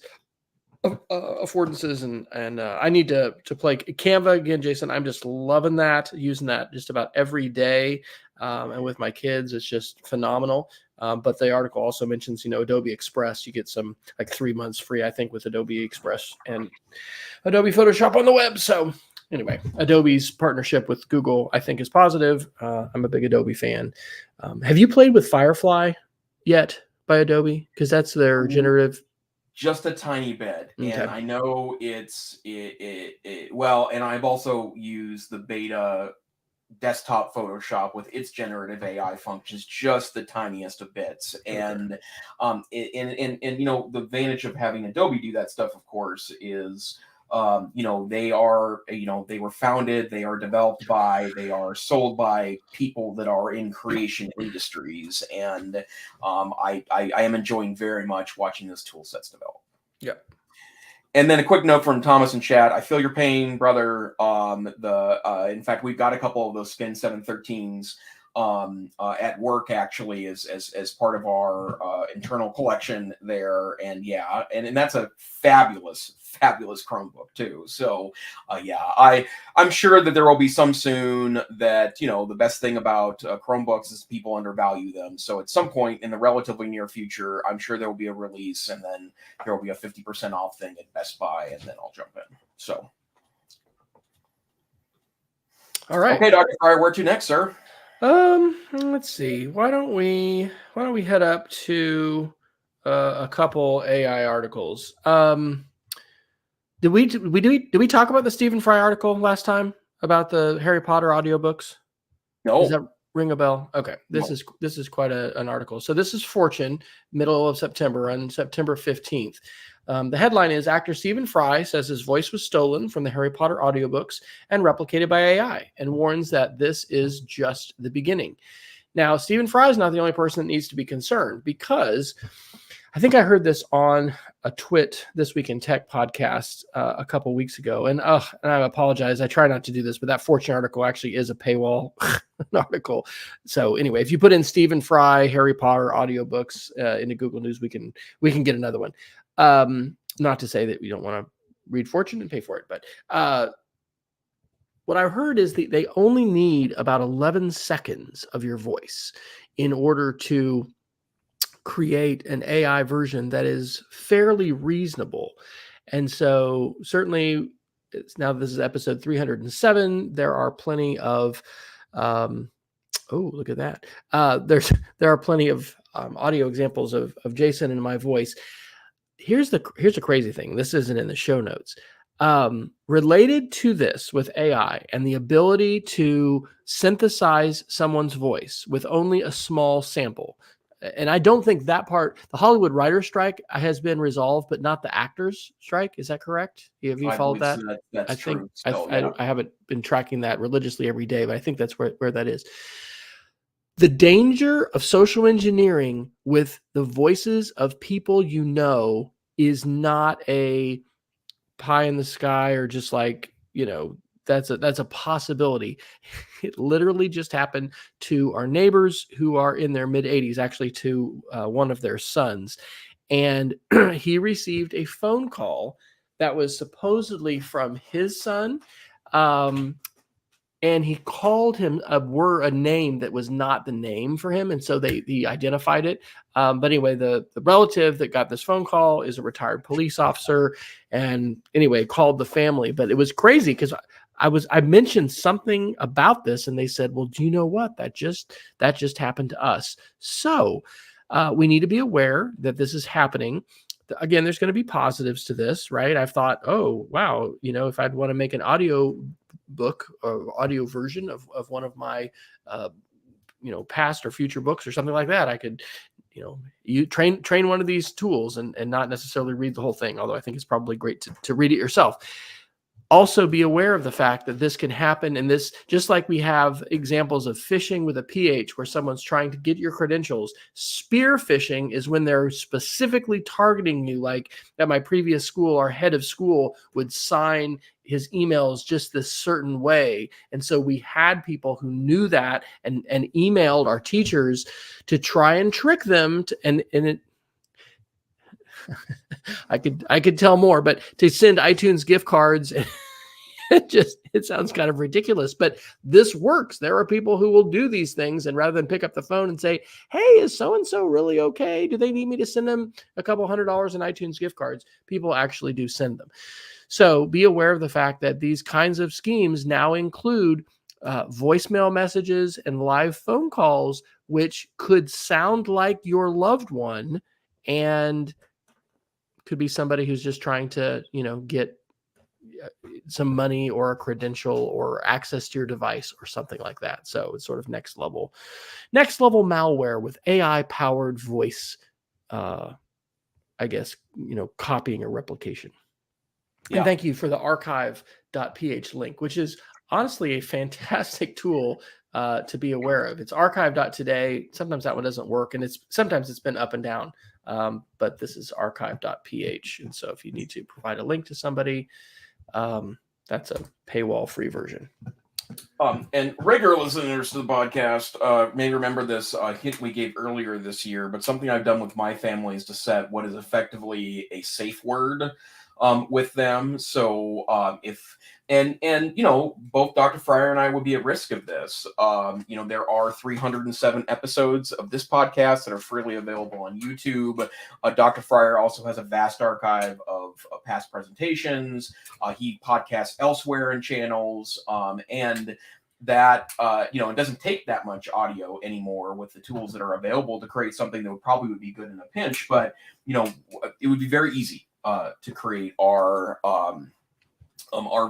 affordances, and I need to play Canva again, Jason. I'm just loving that, using that just about every day, and with my kids, it's just phenomenal. But the article also mentions, Adobe Express. You get some like 3 months free, I think, with Adobe Express and Adobe Photoshop on the web. So anyway, Adobe's partnership with Google, I think, is positive. I'm a big Adobe fan. Have you played with Firefly yet by Adobe? Because that's their generative. Just a tiny bit, okay. And I know well, and I've also used the beta desktop Photoshop with its generative AI functions, just the tiniest of bits. And the advantage of having Adobe do that stuff, of course, is they were founded, they are developed by, they are sold by people that are in creation industries, and I am enjoying very much watching those tool sets develop. Yeah. And then a quick note from Thomas in chat. I feel your pain, brother. In fact, we've got a couple of those Spin 713s at work, actually, as part of our internal collection there. And yeah, and that's a fabulous Chromebook too. So I'm sure that there will be some soon that, the best thing about Chromebooks is people undervalue them. So at some point in the relatively near future, I'm sure there will be a release, and then there will be a 50% off thing at Best Buy, and then I'll jump in. So. All right. Okay, Dr. Fryer, where to next, sir? Let's see. Why don't we head up to a couple AI articles? Did we talk about the Stephen Fry article last time about the Harry Potter audiobooks? No. Does that ring a bell? Okay. This is quite an article. So this is Fortune, middle of September, on September 15th. The headline is, actor Stephen Fry says his voice was stolen from the Harry Potter audiobooks and replicated by AI, and warns that this is just the beginning. Now, Stephen Fry is not the only person that needs to be concerned, because I think I heard this on a Twit This Week in Tech podcast a couple weeks ago. And I apologize. I try not to do this, but that Fortune article actually is a paywall article. So anyway, if you put in Stephen Fry, Harry Potter audiobooks into Google News, we can get another one. Not to say that we don't want to read Fortune and pay for it, but what I heard is that they only need about 11 seconds of your voice in order to create an AI version that is fairly reasonable. And so certainly, now this is episode 307, there are plenty of look at that. There are plenty of audio examples of Jason and my voice. Here's a crazy thing. This isn't in the show notes. Related to this with AI and the ability to synthesize someone's voice with only a small sample. And I don't think that part, the Hollywood writer's strike, has been resolved, but not the actors' strike. Is that correct? Have you followed that? That's true. I haven't been tracking that religiously every day, but I think that's where that is. The danger of social engineering with the voices of people is not a pie in the sky, or just like, that's a possibility. It literally just happened to our neighbors who are in their mid-80s, actually to one of their sons. And he received a phone call that was supposedly from his son. And he called him a name that was not the name for him. And so he identified it. But anyway, the relative that got this phone call is a retired police officer. And anyway, called the family. But it was crazy because I mentioned something about this and they said, well, do you know what? That just happened to us. So we need to be aware that this is happening. Again, there's going to be positives to this, right? I've thought, oh, wow, if I'd want to make an audio book or audio version of one of my, past or future books or something like that, I could, you train one of these tools and not necessarily read the whole thing. Although I think it's probably great to read it yourself. Also be aware of the fact that this can happen. And this, just like we have examples of phishing with a PH where someone's trying to get your credentials, spear phishing is when they're specifically targeting you. Like at my previous school, our head of school would sign his emails just this certain way. And so we had people who knew that and emailed our teachers to try and trick them and it, I could tell more, but to send iTunes gift cards, it sounds kind of ridiculous, but this works. There are people who will do these things, and rather than pick up the phone and say, hey, is so-and-so really okay? Do they need me to send them a couple $100 in iTunes gift cards? People actually do send them. So be aware of the fact that these kinds of schemes now include voicemail messages and live phone calls, which could sound like your loved one and could be somebody who's just trying to, get some money or a credential or access to your device or something like that. So it's sort of next level malware with AI powered voice, I guess, copying or replication. Yeah. And thank you for the archive.ph link, which is honestly a fantastic tool to be aware of. It's archive.today. Sometimes that one doesn't work, and sometimes it's been up and down. But this is archive.ph. And so if you need to provide a link to somebody, that's a paywall free version. And regular listeners to the podcast may remember this hint we gave earlier this year, but something I've done with my family is to set what is effectively a safe word with them. So both Dr. Fryer and I would be at risk of this. There are 307 episodes of this podcast that are freely available on YouTube. Dr. Fryer also has a vast archive of past presentations. He podcasts elsewhere in channels, and that it doesn't take that much audio anymore with the tools that are available to create something that would be good in a pinch. But it would be very easy to create our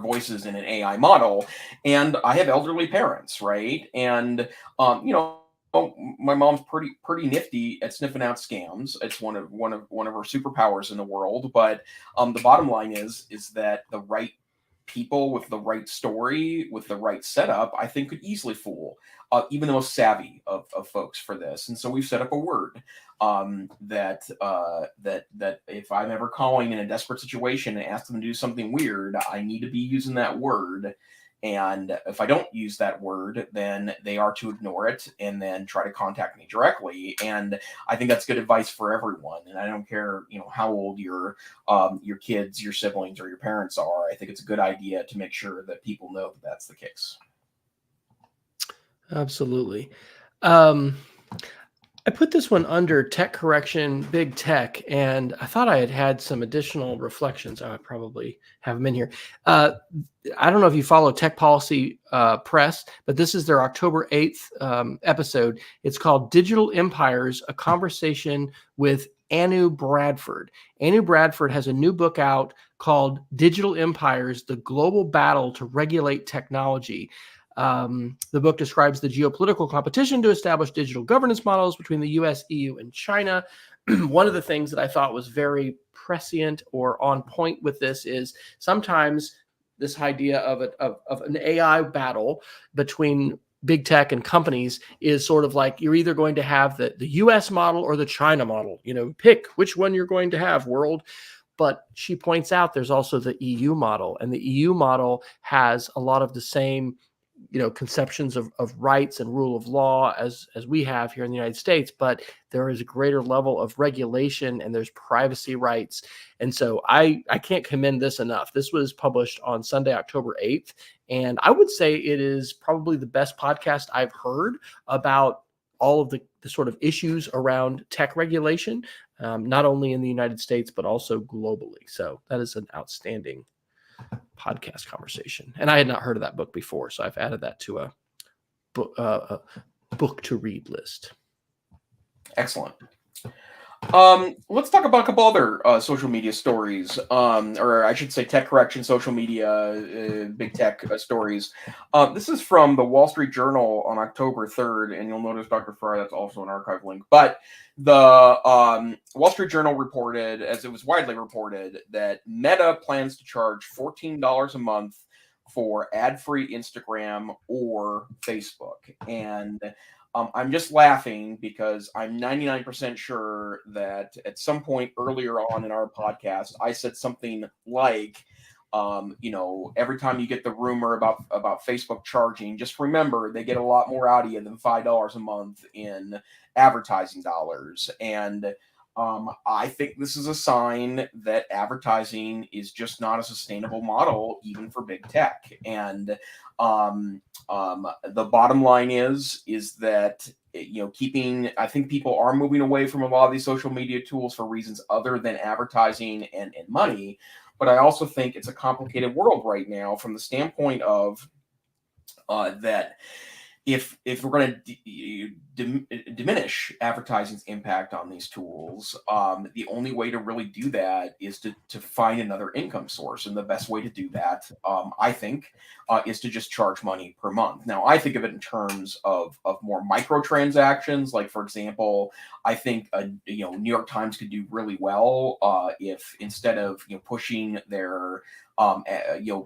voices in an AI model. And I have elderly parents, right? And my mom's pretty nifty at sniffing out scams. It's one of her superpowers in the world. But the bottom line is that the right people with the right story, with the right setup, I think could easily fool even the most savvy of folks for this. And so we've set up a word that if I'm ever calling in a desperate situation and ask them to do something weird, I need to be using that word. And if I don't use that word, then they are to ignore it and then try to contact me directly. And I think that's good advice for everyone. And I don't care, how old your kids, your siblings, or your parents are. I think it's a good idea to make sure that people know that that's the case. Absolutely. I put this one under tech correction, big tech, and I thought I had some additional reflections. I probably have them in here. I don't know if you follow Tech Policy Press, but this is their October 8th episode. It's called Digital Empires, a Conversation with Anu Bradford. Anu Bradford has a new book out called Digital Empires, The Global Battle to Regulate Technology. The book describes the geopolitical competition to establish digital governance models between the US, EU, and China. One of the things that I thought was very prescient or on point with this is sometimes this idea of an AI battle between big tech and companies is sort of like you're either going to have the US model or the China model. Pick which one you're going to have, world. But she points out there's also the EU model, and the EU model has a lot of the same conceptions of rights and rule of law as we have here in the United States, but there is a greater level of regulation and there's privacy rights. And so I can't commend this enough. This was published on Sunday, October 8th. And I would say it is probably the best podcast I've heard about all of the sort of issues around tech regulation, not only in the United States, but also globally. So that is an outstanding podcast conversation. And I had not heard of that book before, so I've added that to a book to read list. Excellent. Let's talk about a couple other social media stories, or I should say tech correction, social media, big tech stories. This is from the Wall Street Journal on October 3rd, and you'll notice, Dr. Fryer, that's also an archive link. But the Wall Street Journal reported, as it was widely reported, that Meta plans to charge $14 a month for ad-free Instagram or Facebook. And I'm just laughing because I'm 99% sure that at some point earlier on in our podcast, I said something like, every time you get the rumor about Facebook charging, just remember they get a lot more out of you than $5 a month in advertising dollars. And I think this is a sign that advertising is just not a sustainable model, even for big tech. And the bottom line is that, I think people are moving away from a lot of these social media tools for reasons other than advertising and money. But I also think it's a complicated world right now from the standpoint of that if we're going to diminish advertising's impact on these tools, the only way to really do that is to find another income source. And the best way to do that, I think, is to just charge money per month. Now, I think of it in terms of more microtransactions. Like, for example, I think New York Times could do really well if instead of pushing their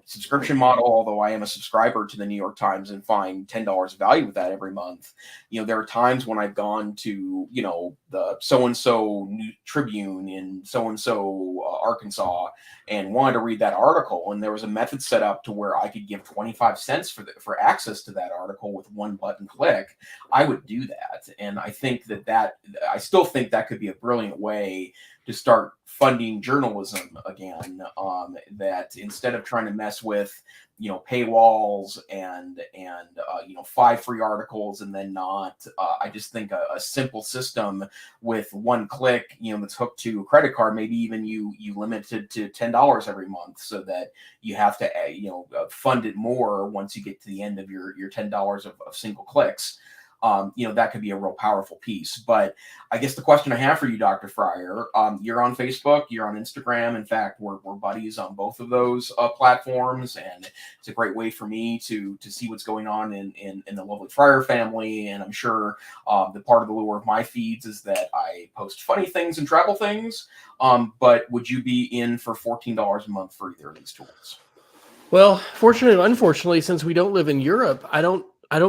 subscription model, although I am a subscriber to the New York Times and find $10 of value with that every month. There are times when I've gone to, the so-and-so Tribune in so-and-so Arkansas and wanted to read that article. And there was a method set up to where I could give 25 cents for access to that article with one button click. I would do that. And I think I still think that could be a brilliant way to start funding journalism again, that instead of trying to mess with, paywalls and 5 free articles and then not, I just think a simple system with one click, that's hooked to a credit card, maybe even you limit it to $10 every month so that you have to, fund it more once you get to the end of your $10 of single clicks. That could be a real powerful piece. But I guess the question I have for you, Dr. Fryer, you're on Facebook, you're on Instagram. In fact, we're buddies on both of those platforms. And it's a great way for me to see what's going on in the lovely Fryer family. And I'm sure the part of the lure of my feeds is that I post funny things and travel things. But would you be in for $14 a month for either of these tools? Well, fortunately or unfortunately, since we don't live in Europe, I don't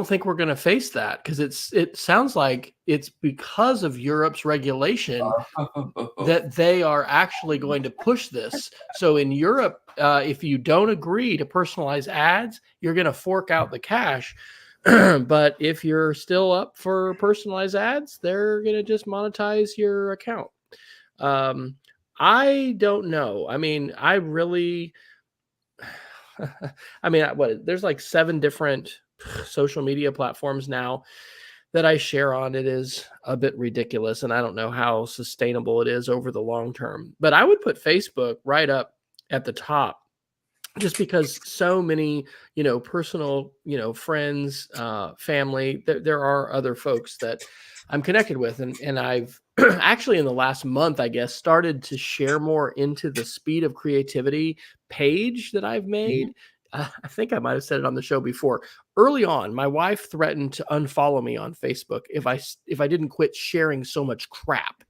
think we're going to face that, because it sounds like it's because of Europe's regulation that they are actually going to push this. So in Europe, if you don't agree to personalize ads, you're going to fork out the cash. But if you're still up for personalized ads, they're going to just monetize your account. I don't know. I mean, there's like 7 different social media platforms now that I share on. It is a bit ridiculous, and I don't know how sustainable it is over the long term. But I would put Facebook right up at the top, just because so many, personal, friends, family, there are other folks that I'm connected with. And I've actually in the last month, I guess, started to share more into the Speed of Creativity page that I've made. Mm-hmm. I think I might have said it on the show before. Early on, my wife threatened to unfollow me on Facebook if I didn't quit sharing so much crap,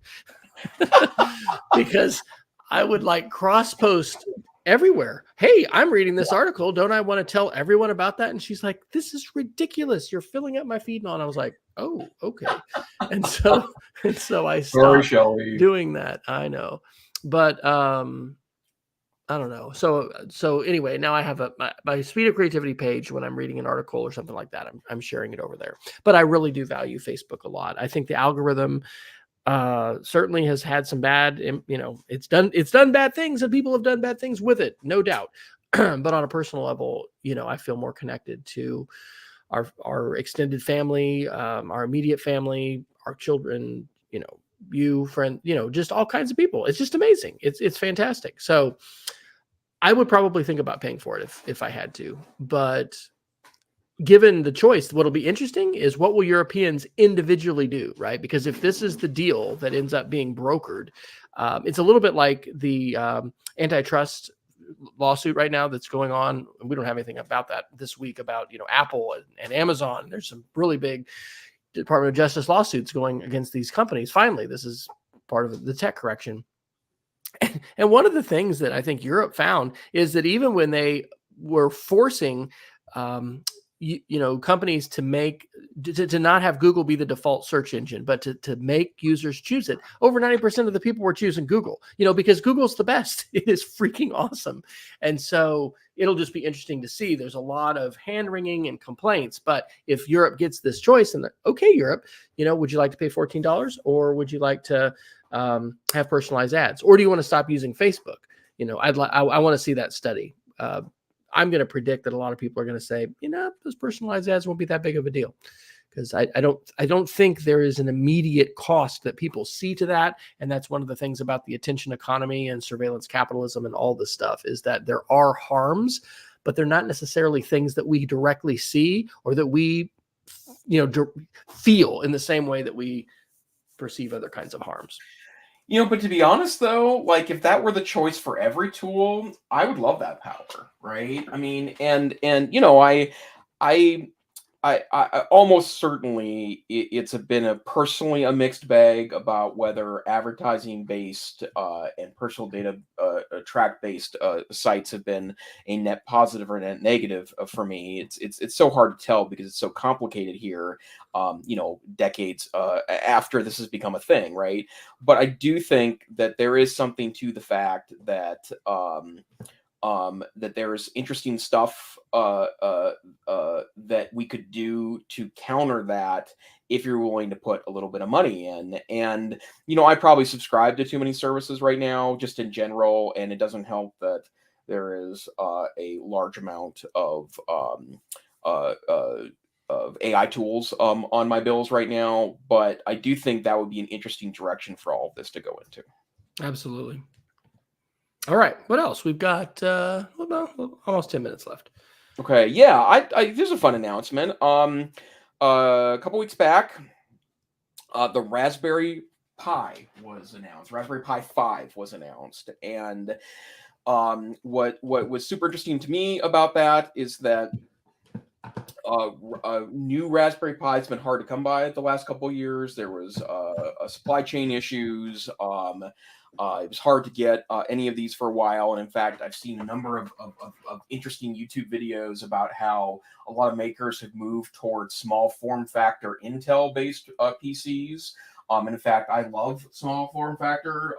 because I would cross post everywhere. Hey, I'm reading this article. Don't I want to tell everyone about that? And she's like, this is ridiculous. You're filling up my feed. And I was like, oh, okay. And so I stopped doing that. I know. But I don't know. So anyway, now I have my Speed of Creativity page. When I'm reading an article or something like that, I'm sharing it over there. But I really do value Facebook a lot. I think the algorithm certainly has had some bad, it's done bad things, and people have done bad things with it, no doubt. But on a personal level, I feel more connected to our extended family, our immediate family, our children, friend, just all kinds of people. It's just amazing. It's fantastic. So I would probably think about paying for it if I had to, but given the choice, what'll be interesting is what will Europeans individually do, right? Because if this is the deal that ends up being brokered, it's a little bit like the antitrust lawsuit right now that's going on. We don't have anything about that this week about Apple and Amazon. There's some really big Department of Justice lawsuits going against these companies. Finally, this is part of the tech correction. And one of the things that I think Europe found is that even when they were forcing companies to not have Google be the default search engine, but to make users choose it, over 90% of the people were choosing Google, because Google's the best. It is freaking awesome. And so it'll just be interesting to see. There's a lot of hand wringing and complaints, but if Europe gets this choice, and okay, Europe, would you like to pay $14, or would you like to have personalized ads, or do you want to stop using Facebook? I want to see that study. I'm going to predict that a lot of people are going to say, those personalized ads won't be that big of a deal, because I don't think there is an immediate cost that people see to that. And that's one of the things about the attention economy and surveillance capitalism and all this stuff, is that there are harms, but they're not necessarily things that we directly see or that we, feel in the same way that we perceive other kinds of harms. But to be honest, though, like if that were the choice for every tool, I would love that power, right? I mean, and I almost certainly it's been personally a mixed bag about whether advertising based and personal data track based sites have been a net positive or net negative for me. It's so hard to tell because it's so complicated here. Decades after this has become a thing, right? But I do think that there is something to the fact that that there's interesting stuff that we could do to counter that if you're willing to put a little bit of money in. And, I probably subscribe to too many services right now, just in general, and it doesn't help that there is a large amount of AI tools on my bills right now. But I do think that would be an interesting direction for all of this to go into. Absolutely. All right. What else? We've got almost 10 minutes left. Okay. Yeah. There's a fun announcement. A couple weeks back, the Raspberry Pi was announced. Raspberry Pi 5 was announced, and what was super interesting to me about that is that new Raspberry Pi has been hard to come by the last couple of years. There was supply chain issues. It was hard to get any of these for a while. And in fact, I've seen a number of interesting YouTube videos about how a lot of makers have moved towards small form factor Intel based PCs. And in fact, I love small form factor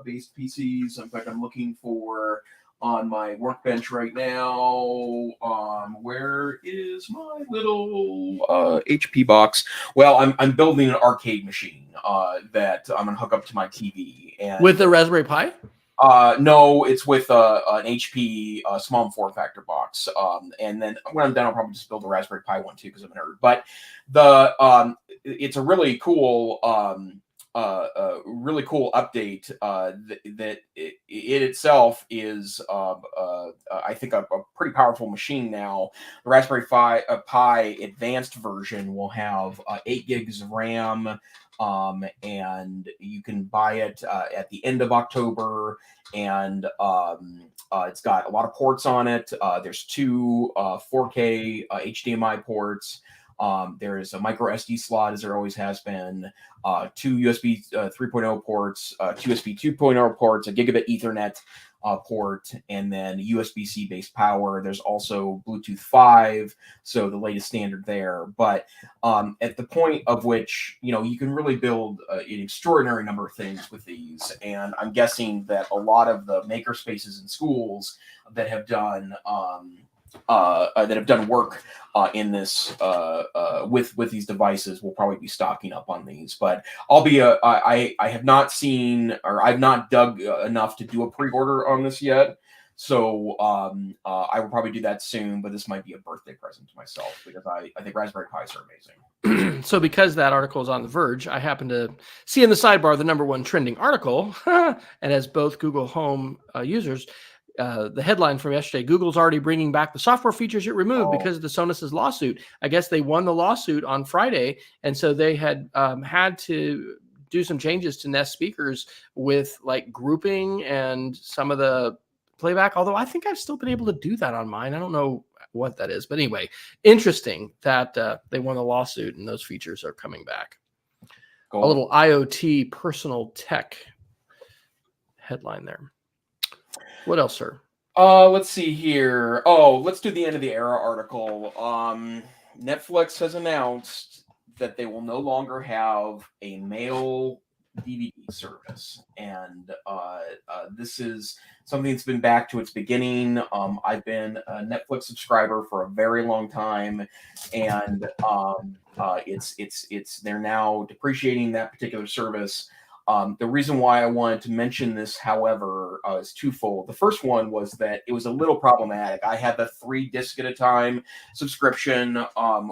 based PCs. In fact, I'm looking for on my workbench right now. Where is my little HP box? Well, I'm building an arcade machine that I'm gonna hook up to my TV. And with the Raspberry Pi? No, it's with an HP small form factor box. And then when I'm done, I'll probably just build a Raspberry Pi one too because I'm a nerd. But it's a really cool really cool update that it itself is I think a pretty powerful machine now. The Raspberry Pi advanced version will have 8 gigs of RAM, and you can buy it at the end of October, and it's got a lot of ports on it. There's 2 4K HDMI ports. There is a micro SD slot, as there always has been, 2 USB 3.0 ports, 2 USB 2.0 ports, a gigabit Ethernet, port, and then USB-C based power. There's also Bluetooth 5, so the latest standard there. But at the point of which, you can really build an extraordinary number of things with these. And I'm guessing that a lot of the maker spaces in schools that have done work in this with these devices will probably be stocking up on these. But I have not seen, or I've not dug enough to do a pre-order on this yet. So I will probably do that soon, but this might be a birthday present to myself, because I think Raspberry Pis are amazing. So because that article is on The Verge, I happened to see in the sidebar the #1 trending article, and as both Google Home users, the headline from yesterday: Google's already bringing back the software features it removed because of the Sonos' lawsuit. I guess they won the lawsuit on Friday, and so they had had to do some changes to Nest speakers with like grouping and some of the playback, although I think I've still been able to do that on mine. I don't know what that is, but anyway, interesting that they won the lawsuit and those features are coming back. Cool. A little IoT personal tech headline there. What else, sir? Let's see here. Oh, let's do the end of the era article. Netflix has announced that they will no longer have a mail DVD service, and this is something that's been back to its beginning. I've been a Netflix subscriber for a very long time, and they're now depreciating that particular service. The reason why I wanted to mention this, however, is twofold. The first one was that it was a little problematic. I had the 3 disc at a time subscription,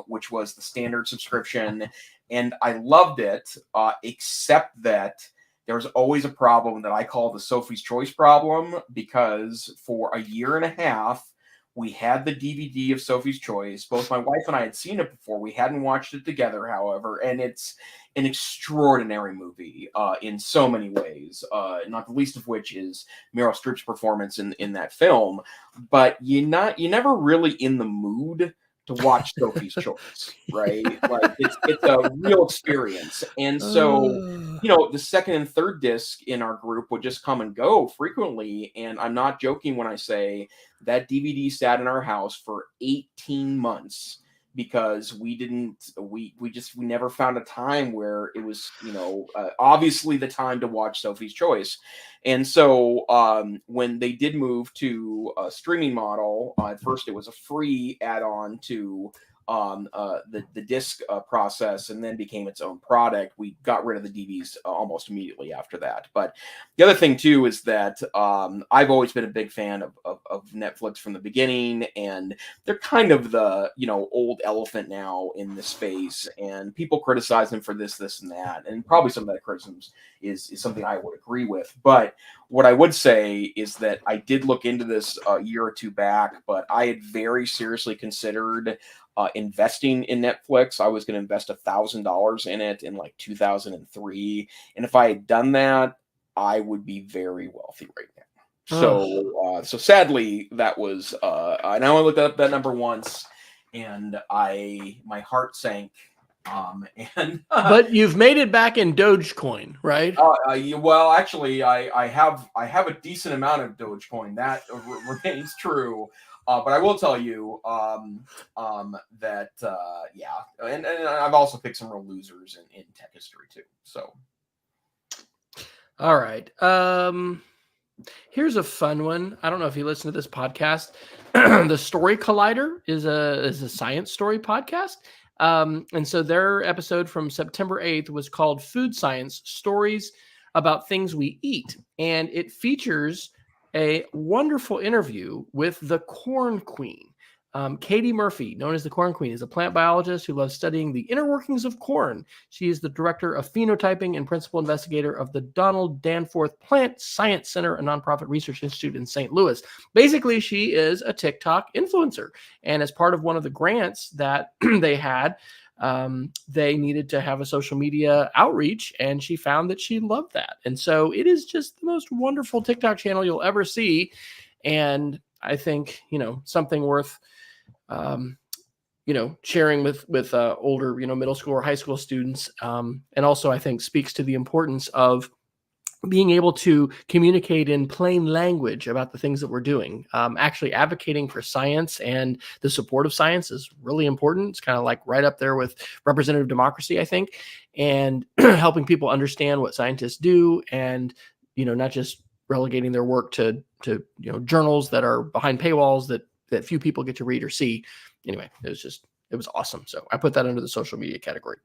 which was the standard subscription, and I loved it, except that there was always a problem that I call the Sophie's Choice problem, because for a year and a half, we had the DVD of Sophie's Choice. Both my wife and I had seen it before. We hadn't watched it together, however, and it's an extraordinary movie in so many ways, not the least of which is Meryl Streep's performance in that film. But you're never really in the mood to watch Sophie's Choice, right? Like it's a real experience. And so, the second and third disc in our group would just come and go frequently. And I'm not joking when I say that DVD sat in our house for 18 months because we never found a time where it was, obviously the time to watch Sophie's Choice. And so when they did move to a streaming model, at first it was a free add-on to the disc process, and then became its own product. We got rid of the DVDs almost immediately after that. But the other thing too is that I've always been a big fan of Netflix from the beginning, and they're kind of the old elephant now in this space, and people criticize them for this and that, and probably some of that criticisms is something I would agree with. But what I would say is that I did look into this a year or two back, but I had very seriously considered investing in Netflix. I was going to invest $1,000 in it in like 2003. And if I had done that, I would be very wealthy right now. So sadly, that was, and I only looked up that number once, and my heart sank. But you've made it back in Dogecoin, right? Well, actually, I have a decent amount of Dogecoin. That remains true. But I will tell you that and I've also picked some real losers in tech history too. So, all right. Here's a fun one. I don't know if you listen to this podcast. The Story Collider is a science story podcast. And so their episode from September 8th was called Food Science: Stories About Things We Eat. And it features a wonderful interview with the Corn Queen. Katie Murphy, known as the Corn Queen, is a plant biologist who loves studying the inner workings of corn. She is the director of phenotyping and principal investigator of the Donald Danforth Plant Science Center, a nonprofit research institute in St. Louis. Basically, she is a TikTok influencer. And as part of one of the grants that they had, they needed to have a social media outreach, and she found that she loved that. And so it is just the most wonderful TikTok channel you'll ever see. And I think, something worth, sharing with older, middle school or high school students. And also I think speaks to the importance of being able to communicate in plain language about the things that we're doing. Actually advocating for science and the support of science is really important. It's kind of like right up there with representative democracy, I think, and helping people understand what scientists do, and not just relegating their work to journals that are behind paywalls that few people get to read or see. Anyway, it was awesome. So I put that under the social media category.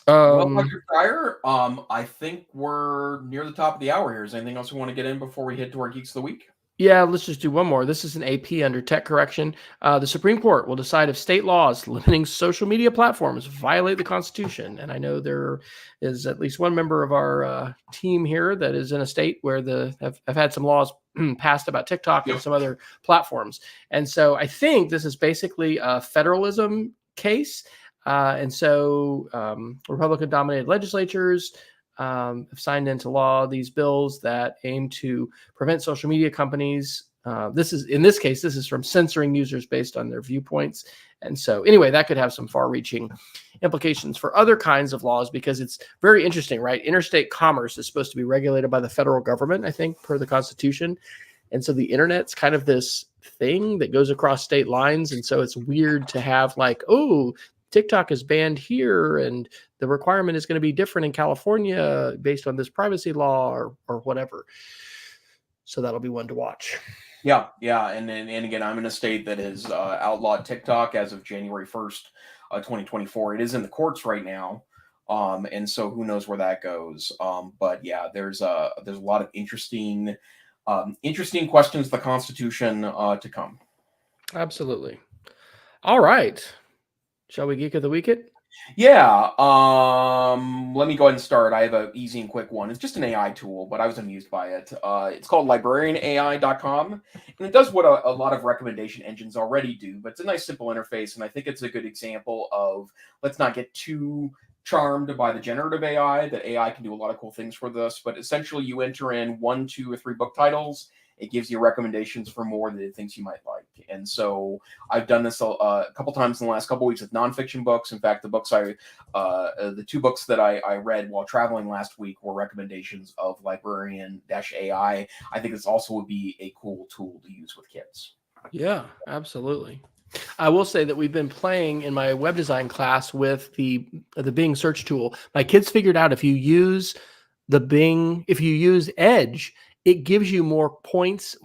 Well, Dr. Fryer, I think we're near the top of the hour here. Is there anything else we want to get in before we head to our Geeks of the Week? Yeah, let's just do one more. This is an AP under tech correction. The Supreme Court will decide if state laws limiting social media platforms violate the Constitution. And I know there is at least one member of our team here that is in a state where have had some laws passed about TikTok and some other platforms. And so I think this is basically a federalism case. And so Republican-dominated legislatures have signed into law these bills that aim to prevent social media companies. In this case, this is from censoring users based on their viewpoints. And so anyway, that could have some far-reaching implications for other kinds of laws, because it's very interesting, right? Interstate commerce is supposed to be regulated by the federal government, I think, per the Constitution. And so the internet's kind of this thing that goes across state lines. And so it's weird to have like, oh, TikTok is banned here, and the requirement is going to be different in California based on this privacy law or whatever. So that'll be one to watch. Yeah. And again, I'm in a state that has outlawed TikTok as of January 1st, 2024. It is in the courts right now. And so who knows where that goes. But yeah, there's a lot of interesting questions of the Constitution to come. Absolutely. All right. Shall we Geek of the Week it? Yeah. Let me go ahead and start. I have an easy and quick one. It's just an AI tool, but I was amused by it. It's called librarianai.com, and it does what a lot of recommendation engines already do, but it's a nice, simple interface, and I think it's a good example of let's not get too charmed by the generative AI, that AI can do a lot of cool things for this, but essentially you enter in 1, 2, or 3 book titles. It gives you recommendations for more of the things you might like. And so I've done this a couple times in the last couple of weeks with nonfiction books. In fact, the 2 books that I read while traveling last week were recommendations of Librarian-AI. I think this also would be a cool tool to use with kids. Yeah, absolutely. I will say that we've been playing in my web design class with the Bing search tool. My kids figured out if you use Edge, it gives you more points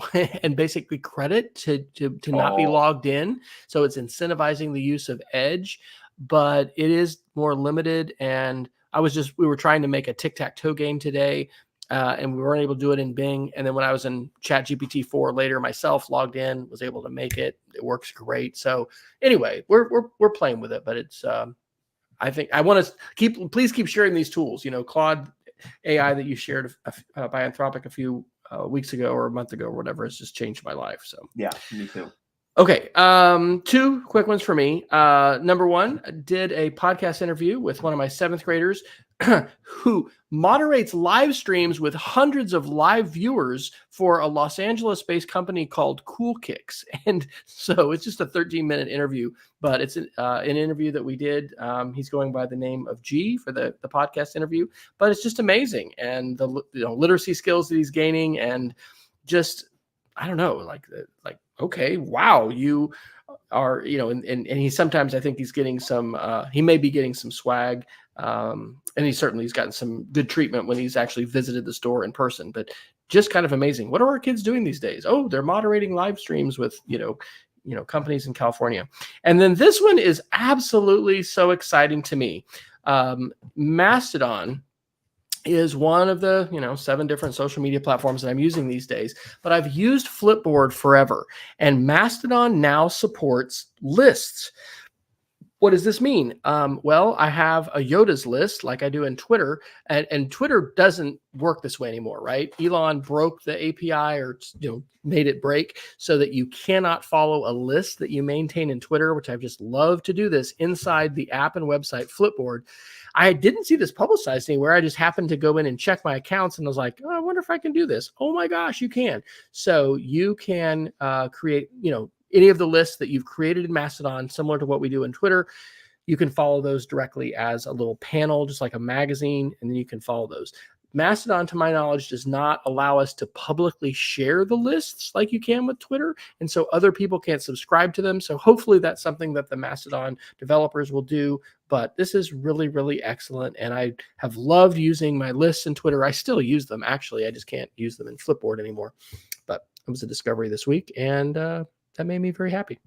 and basically credit to not be logged in. So it's incentivizing the use of Edge, but it is more limited. And we were trying to make a tic-tac-toe game today, and we weren't able to do it in Bing. And then when I was in ChatGPT-4 later myself, logged in, was able to make it. It works great. So anyway, we're playing with it, but it's I think I want to please keep sharing these tools. Claude AI that you shared by Anthropic a few weeks ago or a month ago or whatever has just changed my life. So yeah, me too. Okay. 2 quick ones for me. Number 1, did a podcast interview with one of my 7th graders who moderates live streams with hundreds of live viewers for a Los Angeles-based company called Cool Kicks. And so it's just a 13-minute interview, but it's an interview that we did. He's going by the name of G for the podcast interview, but it's just amazing. And the literacy skills that he's gaining, and just, I don't know, like, okay, wow, you are, and he sometimes, I think he's getting some, he may be getting some swag. And he's gotten some good treatment when he's actually visited the store in person, but just kind of amazing. What are our kids doing these days? Oh, they're moderating live streams with, companies in California. And then this one is absolutely so exciting to me. Mastodon is one of the 7 different social media platforms that I'm using these days, but I've used Flipboard forever, and Mastodon now supports lists. What does this mean? Well, I have a Yoda's list like I do in Twitter, and Twitter doesn't work this way anymore, right? Elon broke the API, or made it break so that you cannot follow a list that you maintain in Twitter, which I've just loved to do this inside the app and website Flipboard. I didn't see this publicized anywhere. I just happened to go in and check my accounts, and I was like, oh, I wonder if I can do this. Oh my gosh, you can. So you can create, any of the lists that you've created in Mastodon, similar to what we do in Twitter. you can follow those directly as a little panel, just like a magazine, and then you can follow those. Mastodon, to my knowledge, does not allow us to publicly share the lists like you can with Twitter. And so other people can't subscribe to them. So hopefully that's something that the Mastodon developers will do. But this is really, really excellent. And I have loved using my lists in Twitter. I still use them, actually. I just can't use them in Flipboard anymore. But it was a discovery this week, and that made me very happy.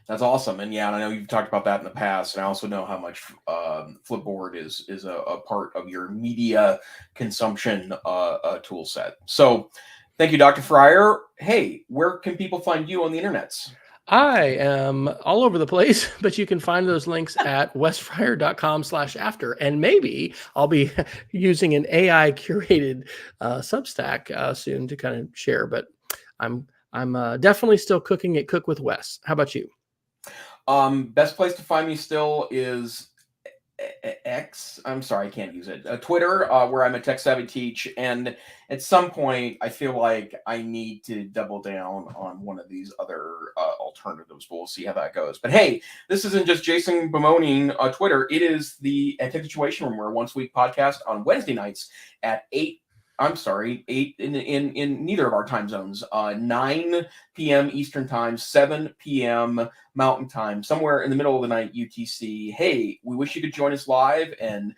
That's awesome. And yeah, I know you've talked about that in the past. And I also know how much Flipboard is a part of your media consumption tool set. So thank you, Dr. Fryer. Hey, where can people find you on the internets? I am all over the place, but you can find those links at wesfryer.com/after. And maybe I'll be using an AI curated Substack soon to kind of share, but I'm definitely still cooking at Cook with Wes. How about you? Best place to find me still is X. I'm sorry, I can't use it. Twitter, where I'm a tech savvy teach, and at some point, I feel like I need to double down on one of these other alternatives. We'll see how that goes. But hey, this isn't just Jason bemoaning Twitter. It is the EdTech Situation Room, where once a week podcast on Wednesday nights at 8 in neither of our time zones, 9 p.m. Eastern time, 7 p.m. Mountain time, somewhere in the middle of the night UTC. Hey, we wish you could join us live. And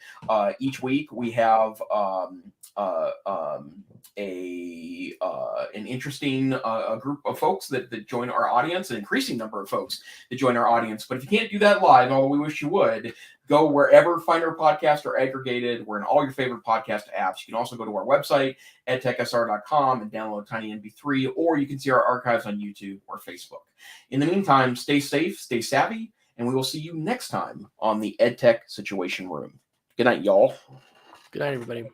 each week we have an interesting group of folks that join our audience, an increasing number of folks that join our audience. But if you can't do that live, although we wish you would, go wherever fine art podcasts are aggregated. We're in all your favorite podcast apps. You can also go to our website, edtechsr.com, and download Tiny MP3, or you can see our archives on YouTube or Facebook. In the meantime, stay safe, stay savvy, and we will see you next time on the EdTech Situation Room. Good night, y'all. Good night, everybody.